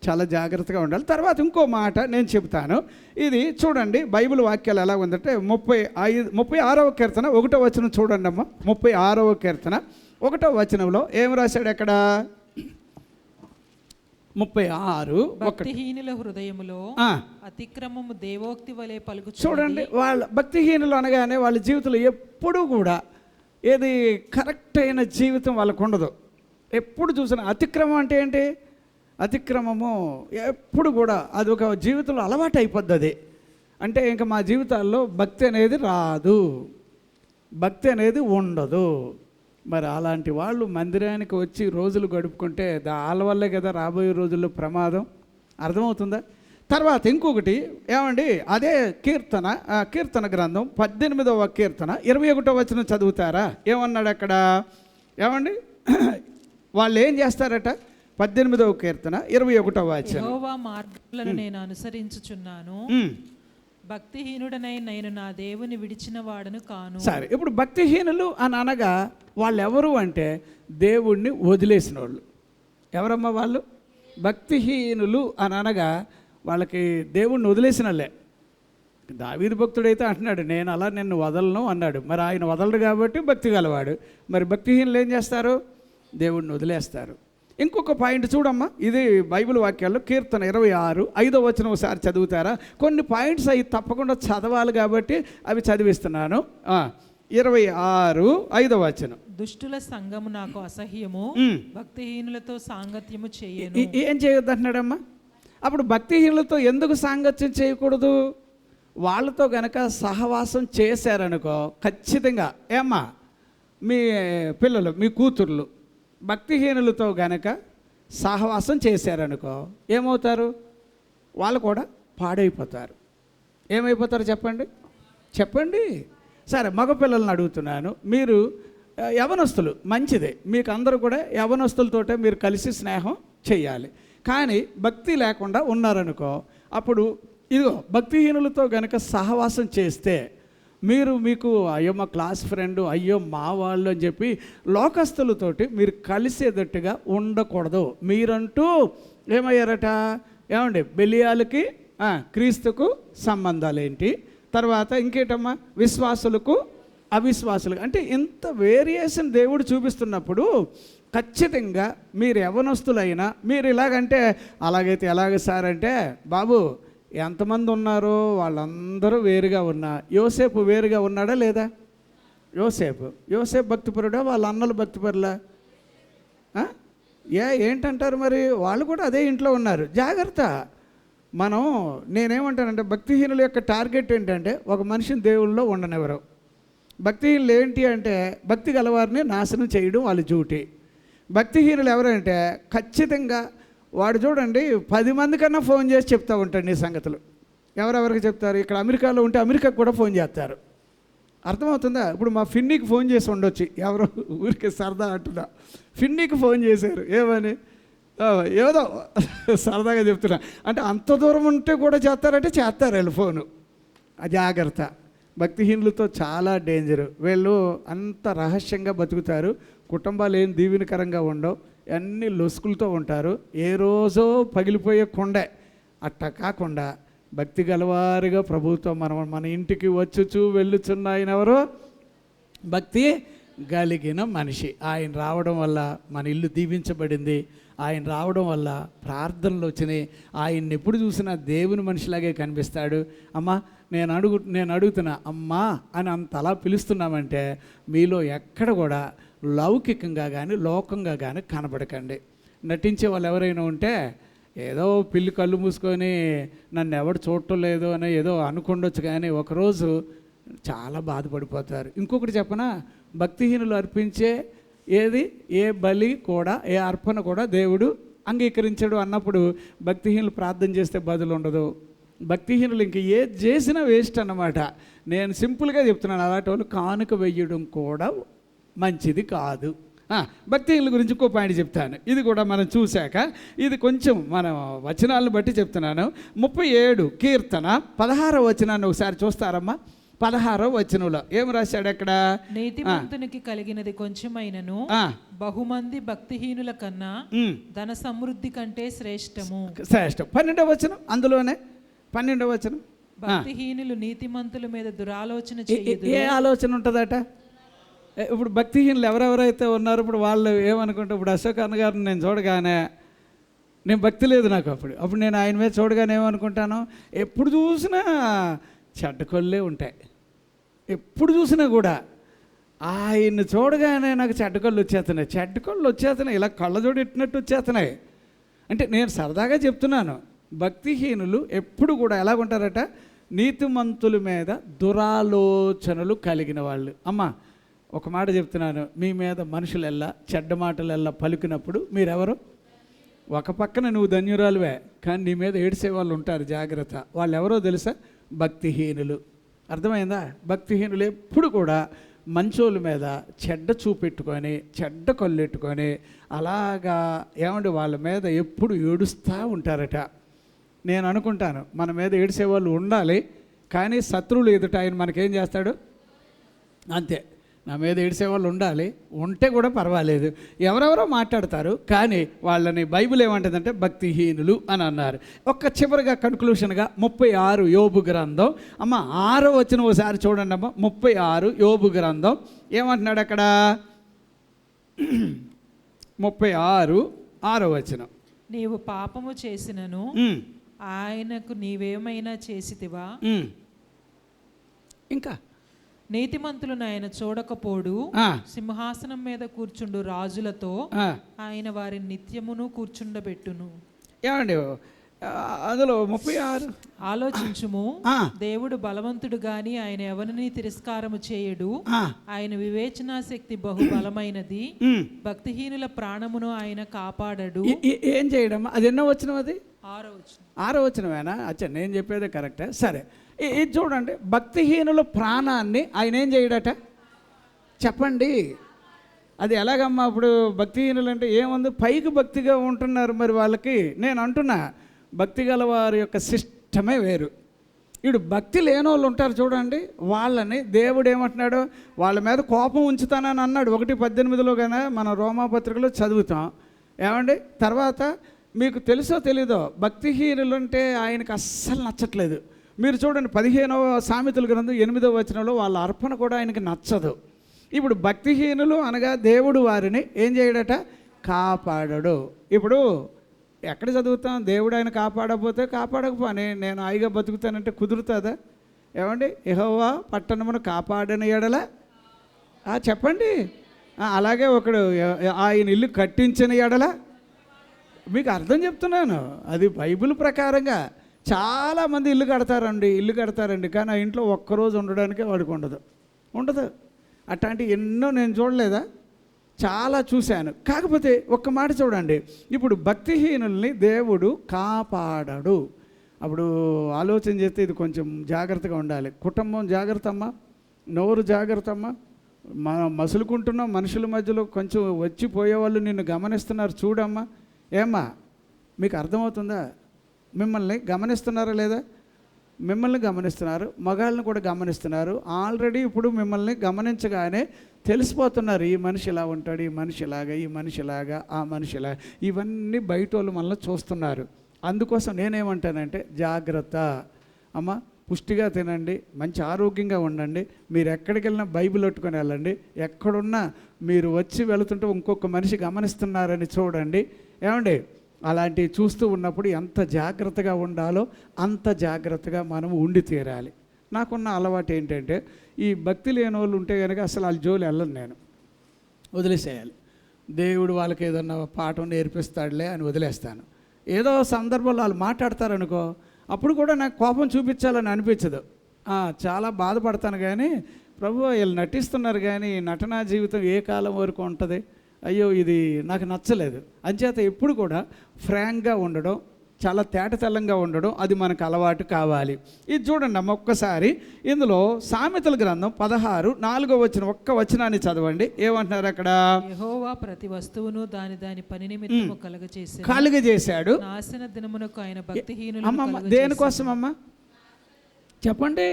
చాలా జాగ్రత్తగా ఉండాలి. తర్వాత ఇంకో మాట నేను చెబుతాను. ఇది చూడండి, బైబిల్ వాక్యాలు ఎలా ఉందంటే 36వ కీర్తన 1వ వచనం చూడండి అమ్మ. 36వ కీర్తన 1వ వచనంలో ఏం రాశాడు అక్కడ? 36 భక్తిహీనుల హృదయములో అతిక్రమము దేవోక్తి వలె పలుకు. చూడండి, వాళ్ళ భక్తిహీనులు అనగానే వాళ్ళ జీవితంలో ఎప్పుడూ కూడా ఏది కరెక్ట్ అయిన జీవితం వాళ్ళకు ఉండదు. ఎప్పుడు చూసినా అతిక్రమం అంటే ఏంటి? అతిక్రమము ఎప్పుడు కూడా అది ఒక జీవితంలో అలవాటు అయిపోద్ది. అది అంటే ఇంకా మా జీవితాల్లో భక్తి అనేది రాదు, భక్తి అనేది ఉండదు. మరి అలాంటి వాళ్ళు మందిరానికి వచ్చి రోజులు గడుపుకుంటే వాళ్ళ వల్లే కదా రాబోయే రోజుల్లో ప్రమాదం. అర్థమవుతుందా? తర్వాత ఇంకొకటి ఏమండి, అదే కీర్తన గ్రంథం 18వ కీర్తన 21వ వచనం చదువుతారా? ఏమన్నాడు అక్కడ? ఏమండి వాళ్ళు ఏం చేస్తారట? 18వ కీర్తన 21వ వచనం. యెహోవా మార్గములను నేను అనుసరించుచున్నాను, భక్తిహీనుడనై నేను నా దేవుని విడిచిన వాడను కాను. సరే, ఇప్పుడు భక్తిహీనులు అని అనగా వాళ్ళు ఎవరు అంటే దేవుణ్ణి వదిలేసిన వాళ్ళు. ఎవరమ్మా వాళ్ళు? భక్తిహీనులు అని అనగా వాళ్ళకి దేవుణ్ణి వదిలేసిన వాళ్ళే. దావీదు భక్తుడైతే అంటున్నాడు, నేను అలా నిన్ను వదలను అన్నాడు. మరి ఆయన వదలడు కాబట్టి భక్తి గలవాడు. మరి భక్తిహీనులు ఏం చేస్తారు? దేవుణ్ణి వదిలేస్తారు. ఇంకొక పాయింట్ చూడమ్మా, ఇది బైబిల్ వాక్యాల్లో కీర్తన 26 5వ వచనం ఒకసారి చదువుతారా? కొన్ని పాయింట్స్ అవి తప్పకుండా చదవాలి కాబట్టి అవి చదివిస్తున్నాను. 26 5వ వచనం. దుష్టుల సంఘము నాకు అసహ్యము, భక్తిహీనులతో సాంగత్యము చేయను. ఏం చేయొద్దు అంటున్నాడమ్మా? అప్పుడు భక్తిహీనులతో ఎందుకు సాంగత్యం చేయకూడదు? వాళ్ళతో గనక సహవాసం చేశారనుకో ఖచ్చితంగా ఏమ్మా మీ పిల్లలు, మీ కూతుర్లు భక్తిహీనులతో గనక సహవాసం చేశారనుకో ఏమవుతారు? వాళ్ళు కూడా పాడైపోతారు. ఏమైపోతారు చెప్పండి. సరే, మగపిల్లలను అడుగుతున్నాను. మీరు యవనస్తులు, మంచిదే, మీకు అందరూ కూడా యవనస్తులతోటే మీరు కలిసి స్నేహం చేయాలి. కానీ భక్తి లేకుండా ఉన్నారనుకో, అప్పుడు ఇదిగో భక్తిహీనులతో గనక సహవాసం చేస్తే మీకు అయ్యో మా క్లాస్ ఫ్రెండ్, అయ్యో మా వాళ్ళు అని చెప్పి లోకస్తులతోటి మీరు కలిసేటట్టుగా ఉండకూడదు. మీరంటూ ఏమయ్యారట? ఏమండి, బెలియాలకి క్రీస్తుకు సంబంధాలు ఏంటి? తర్వాత ఇంకేటమ్మా? విశ్వాసులకు అవిశ్వాసులు. అంటే ఇంత వేరియేషన్ దేవుడు చూపిస్తున్నప్పుడు ఖచ్చితంగా మీరు యవనస్తులైనా మీరు ఇలాగంటే అలాగైతే ఎలాగ సార్ అంటే, బాబు ఎంతమంది ఉన్నారో వాళ్ళందరూ వేరుగా ఉన్నా యోసేపు వేరుగా ఉన్నాడా లేదా? యోసేపు భక్తిపరుడా? వాళ్ళ అన్నలు భక్తిపరులా? ఏంటంటారు మరి? వాళ్ళు కూడా అదే ఇంట్లో ఉన్నారు. జాగ్రత్త. నేనేమంటానంటే భక్తిహీనుల యొక్క టార్గెట్ ఏంటంటే ఒక మనిషిని దేవుళ్ళలో ఉండనివ్వరు. భక్తిహీనులు ఏంటి అంటే భక్తి గలవారిని నాశనం చేయడం వాళ్ళ డ్యూటీ. భక్తిహీనులు ఎవరంటే ఖచ్చితంగా వాడు చూడండి 10 మంది కన్నా ఫోన్ చేసి చెప్తూ ఉంటాడు నీ సంగతులు. ఎవరెవరికి చెప్తారు? ఇక్కడ అమెరికాలో ఉంటే అమెరికాకు కూడా ఫోన్ చేస్తారు. అర్థమవుతుందా? ఇప్పుడు మా ఫిన్నీకి ఫోన్ చేసి ఉండొచ్చు, ఎవరో ఊరికే సరదా అంటున్నా. ఫిన్నీకి ఫోన్ చేశారు, ఏమని? ఏదో సరదాగా చెప్తున్నా. అంటే అంత దూరం ఉంటే కూడా చేస్తారంటే చేస్తారు వీళ్ళు ఫోను. జాగ్రత్త. భక్తిహీనులతో చాలా డేంజరు. వీళ్ళు అంత రహస్యంగా బతుకుతారు. కుటుంబాలు ఏం దీవెనకరంగా ఉండవు, అన్ని లొసుకులతో ఉంటారు. ఏ రోజో పగిలిపోయే కొండే. అట్ట కాకుండా భక్తి గలవారిగా ప్రభుత్వం మన ఇంటికి వచ్చుచూ వెళ్ళుచున్న ఆయన ఎవరు? భక్తి కలిగిన మనిషి. ఆయన రావడం వల్ల మన ఇల్లు దీవించబడింది. ఆయన రావడం వల్ల ప్రార్థనలు వచ్చినాయి. ఆయన్ని ఎప్పుడు చూసినా దేవుని మనిషిలాగే కనిపిస్తాడు. అమ్మా నేను అడుగుతున్నా అమ్మా అని అంతలా పిలుస్తున్నామంటే మీలో ఎక్కడ కూడా లౌకికంగా కానీ లోకంగా కానీ కనబడకండి. నటించే వాళ్ళు ఎవరైనా ఉంటే ఏదో పిల్లి కళ్ళు మూసుకొని నన్ను ఎవడు చూడటం లేదు అని ఏదో అనుకుండొచ్చు, కానీ ఒకరోజు చాలా బాధపడిపోతారు. ఇంకొకటి చెప్పనా, భక్తిహీనులు అర్పించే ఏ బలి కూడా ఏ అర్పణ కూడా దేవుడు అంగీకరించడు అన్నప్పుడు భక్తిహీనులు ప్రార్థన చేస్తే బదులు ఉండదు. భక్తిహీనులు ఇంక ఏది చేసినా వేస్ట్ అన్నమాట. నేను సింపుల్గా చెప్తున్నాను, అలాంటి వాళ్ళు కానుక వెయ్యడం కూడా మంచిది కాదు. భక్తిహీనుల గురించి ఇంకో పాయింట్ చెప్తాను. ఇది కూడా మనం చూశాక ఇది కొంచెం మన వచనాలను బట్టి చెప్తున్నాను. 37 కీర్తన 16వ వచనాన్ని ఒకసారి చూస్తారమ్మా. 16వ వచనంలో ఏం రాశాడు అక్కడ? నీతిమంతునికి కలిగినది కొంచెమైనను బహుమంది భక్తిహీనుల కన్నా ధన సమృద్ధి కంటే శ్రేష్టం. 12వ వచనం అందులోనే 12వ వచనం. భక్తిహీనులు నీతిమంతుల మీద దురాలోచన చేయదు. ఏ ఆలోచన ఉంటుందట? ఇప్పుడు భక్తిహీనులు ఎవరెవరైతే ఉన్నారో ఇప్పుడు వాళ్ళు ఏమనుకుంటే, ఇప్పుడు అశోక్ అన్న గారిని నేను చూడగానే నేను భక్తి లేదు నాకు. అప్పుడు నేను ఆయన మీద చూడగానే ఏమనుకుంటాను, ఎప్పుడు చూసినా చెడ్డకొల్లే ఉంటాయి. ఎప్పుడు చూసినా కూడా ఆయన్ని చూడగానే నాకు చెడ్డకొల్లు వచ్చేస్తున్నాయి. ఇలా కళ్ళజోడు ఎట్టినట్టు వచ్చేస్తున్నాయి. అంటే నేను సరదాగా చెప్తున్నాను. భక్తిహీనులు ఎప్పుడు కూడా ఎలాగుంటారట? నీతిమంతుల మీద దురాలోచనలు కలిగిన వాళ్ళు. అమ్మ ఒక మాట చెప్తున్నాను, మీ మీద మనుషులెల్లా చెడ్డ మాటలెల్లా పలికినప్పుడు మీరెవరు? ఒక పక్కన నువ్వు ధన్యురాలువే, కానీ నీ మీద ఏడ్చే వాళ్ళు ఉంటారు. జాగ్రత్త. వాళ్ళు ఎవరో తెలుసా? భక్తిహీనులు. అర్థమైందా? భక్తిహీనులు ఎప్పుడు కూడా మంచోళ్ళ మీద చెడ్డ చూపెట్టుకొని చెడ్డ కొల్లెట్టుకొని అలాగా ఏమంటే వాళ్ళ మీద ఎప్పుడు ఏడుస్తూ ఉంటారట. నేను అనుకుంటాను మన మీద ఏడ్చేవాళ్ళు ఉండాలి, కానీ శత్రువులు ఎదుట ఆయన మనకేం చేస్తాడు? అంతే. నా మీద ఏడ్చేవాళ్ళు ఉండాలి, ఉంటే కూడా పర్వాలేదు. ఎవరెవరో మాట్లాడతారు, కానీ వాళ్ళని బైబిల్ ఏమంటుందంటే భక్తిహీనులు అని అన్నారు. చివరిగా కన్క్లూషన్గా 36 యోబు గ్రంథం. అమ్మ 6వ వచనం ఒకసారి చూడండి అమ్మ. 36 యోబు గ్రంథం ఏమంటున్నాడు అక్కడ? 36 6వ వచనం. నీవు పాపము చేసినను ఆయనకు నీవేమైనా చేసితివా? ఇంకా నీతిమంతులను ఆయన చూడకపోడు. సింహాసనం మీద కూర్చుండు రాజులతో ఆయన వారిని నిత్యమును కూర్చుండబెట్టును. ఏమండి అందులో 36 ఆలోచించుము, దేవుడు బలవంతుడు గాని ఆయన ఎవరిని తిరస్కారము చేయడు. ఆయన వివేచనా శక్తి బహు బలమైనది. భక్తిహీనుల ప్రాణమును ఆయన కాపాడడు. ఏం చేయడం? అది ఎన్నో వచనం? అది 6వ వచనమేనా? అచ్చా, నేను చెప్పేదే కరెక్టే. సరే, ఇది చూడండి. భక్తిహీనుల ప్రాణాన్ని ఆయన ఏం చేయడట? చెప్పండి. అది ఎలాగమ్మా? ఇప్పుడు భక్తిహీనులు అంటే ఏముంది? పైకి భక్తిగా ఉంటున్నారు, మరి వాళ్ళకి నేను అంటున్నా భక్తి గల వారి యొక్క సిస్టమే వేరు. ఇప్పుడు భక్తి లేని వాళ్ళు ఉంటారు చూడండి, వాళ్ళని దేవుడు ఏమంటున్నాడు? వాళ్ళ మీద కోపం ఉంచుతానని అన్నాడు 1:18 కానీ మన రోమాపత్రికలో చదువుతాం. ఏమండి? తర్వాత మీకు తెలుసో తెలీదో భక్తిహీనులు అంటే ఆయనకు అస్సలు నచ్చట్లేదు. మీరు చూడండి 15వ సామెతల గ్రంథం 8వ వచనంలో వాళ్ళ అర్పణ కూడా ఆయనకి నచ్చదు. ఇప్పుడు భక్తిహీనులు అనగా దేవుడు వారిని ఏం చేయడట? కాపాడడు. ఇప్పుడు ఎక్కడ చదువుతాం? దేవుడు ఆయన కాపాడకపోతే కాపాడకపోని నేను హాయిగా బతుకుతానంటే కుదురుతుందా? ఏమండి? యెహోవా పట్టణమును కాపాడని ఎడల చెప్పండి. అలాగే ఒకడు ఆయన ఇల్లు కట్టించిన ఎడల, మీకు అర్థం చెప్తున్నాను, అది బైబిల్ ప్రకారంగా. చాలామంది ఇల్లు కడతారండి కానీ ఆ ఇంట్లో ఒక్కరోజు ఉండడానికే వాడికి ఉండదు. అట్లాంటి ఎన్నో నేను చూడలేదా? చాలా చూశాను. కాకపోతే ఒక్క మాట చూడండి, ఇప్పుడు భక్తిహీనుల్ని దేవుడు కాపాడడు. అప్పుడు ఆలోచన చేస్తే ఇది కొంచెం జాగ్రత్తగా ఉండాలి. కుటుంబం జాగ్రత్త అమ్మా, నోరు జాగ్రత్త అమ్మా. మసులుకుంటున్నాం మనుషుల మధ్యలో, కొంచెం వచ్చిపోయేవాళ్ళు నిన్ను గమనిస్తున్నారు చూడమ్మా. ఏమ్మా, మీకు అర్థమవుతుందా? మిమ్మల్ని గమనిస్తున్నారా లేదా? మిమ్మల్ని గమనిస్తున్నారు, మగాళ్ళని కూడా గమనిస్తున్నారు. ఆల్రెడీ ఇప్పుడు మిమ్మల్ని గమనించగానే తెలిసిపోతున్నారు, ఈ మనిషి ఇలా ఉంటాడు, ఈ మనిషి ఇలాగా, ఈ మనిషి ఇలాగా, ఆ మనిషి ఇలా, ఇవన్నీ బయట వాళ్ళు మనల్ని చూస్తున్నారు. అందుకోసం నేనేమంటానంటే జాగ్రత్త అమ్మ, పుష్టిగా తినండి, మంచి ఆరోగ్యంగా ఉండండి. మీరు ఎక్కడికి వెళ్ళినా బైబిల్ పట్టుకొని వెళ్ళండి. ఎక్కడున్నా మీరు వచ్చి వెళుతుంటే ఇంకొక మనిషి గమనిస్తున్నారని చూడండి. ఏమండి? అలాంటివి చూస్తూ ఉన్నప్పుడు ఎంత జాగ్రత్తగా ఉండాలో అంత జాగ్రత్తగా మనం ఉండి తీరాలి. నాకున్న అలవాటు ఏంటంటే, ఈ భక్తి లేని వాళ్ళు ఉంటే కనుక అసలు వాళ్ళ జోలి వెళ్ళను, నేను వదిలేసేయాలి. దేవుడు వాళ్ళకి ఏదన్నా పాఠం నేర్పిస్తాడులే అని వదిలేస్తాను. ఏదో సందర్భంలో వాళ్ళు మాట్లాడతారనుకో, అప్పుడు కూడా నాకు కోపం చూపించాలని అనిపించదు. చాలా బాధపడతాను. కానీ ప్రభు వీళ్ళు నటిస్తున్నారు, కానీ నటనా జీవితం ఏ కాలం వరకు ఉంటుంది? అయ్యో, ఇది నాకు నచ్చలేదు. అంచేత ఎప్పుడు కూడా ఫ్రాంక్గా ఉండడం, చాలా తేటతెల్లంగా ఉండడం, అది మనకు అలవాటు కావాలి. ఇది చూడండి అమ్మ, ఒక్కసారి ఇందులో సామెతల గ్రంథం 16:4 వచనం, ఒక్క వచనాన్ని చదవండి. ఏమంటున్నారు అక్కడ? యెహోవా ప్రతి వస్తువును దాని పని నిమిత్తము కలుగజేశాడు. నాశన దినమునకు ఆయన భక్తిహీనులను అమ్మ, దేనికోసం అమ్మ చెప్పండి?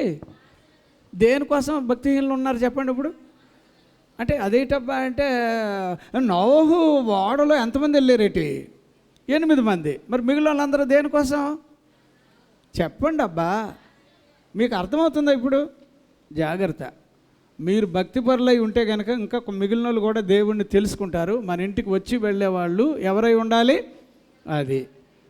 దేనికోసం భక్తిహీనులు ఉన్నారు చెప్పండి ఇప్పుడు? అంటే అదేటబ్బా అంటే, నోహు ఓడలో ఎంతమంది వెళ్ళారేటి? 8 మంది. మరి మిగిలిన వాళ్ళందరూ దేనికోసం చెప్పండి అబ్బా, మీకు అర్థమవుతుందా ఇప్పుడు? జాగ్రత్త. మీరు భక్తిపరులై ఉంటే కనుక ఇంకా మిగిలిన వాళ్ళు కూడా దేవుణ్ణి తెలుసుకుంటారు. మన ఇంటికి వచ్చి వెళ్ళేవాళ్ళు ఎవరై ఉండాలి? అది.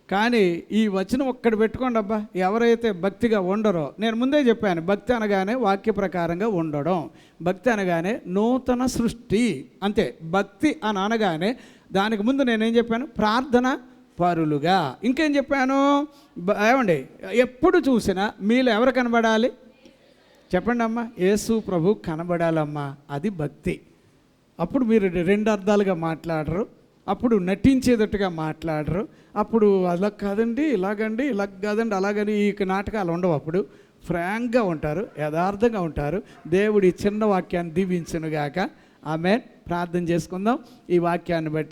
కానీ ఈ వచనం ఒక్కటి పెట్టుకోండి అబ్బా, ఎవరైతే భక్తిగా ఉండరో, నేను ముందే చెప్పాను, భక్తి అనగానే వాక్య ప్రకారంగా ఉండడం, భక్తి అనగానే నూతన సృష్టి, అంతే. భక్తి అని అనగానే దానికి ముందు నేనేం చెప్పాను? ప్రార్థన పరులుగా. ఇంకేం చెప్పాను? ఏమండి, ఎప్పుడు చూసినా మీలో ఎవరు కనబడాలి చెప్పండి అమ్మా? యేసు ప్రభు కనబడాలమ్మా, అది భక్తి. అప్పుడు మీరు 2 అర్థాలుగా మాట్లాడరు, అప్పుడు నటించేటట్టుగా మాట్లాడరు, అప్పుడు అలా కాదండి ఇలాగండి, ఇలా కాదండి అలాగని ఈ నాటకాలు ఉండవు. అప్పుడు ఫ్రాంక్గా ఉంటారు, యథార్థంగా ఉంటారు. దేవుడి చిన్న వాక్యాన్ని దీవించునుగాక. ఆమేన్. ప్రార్థన చేసుకుందాం ఈ వాక్యాన్ని బట్టి.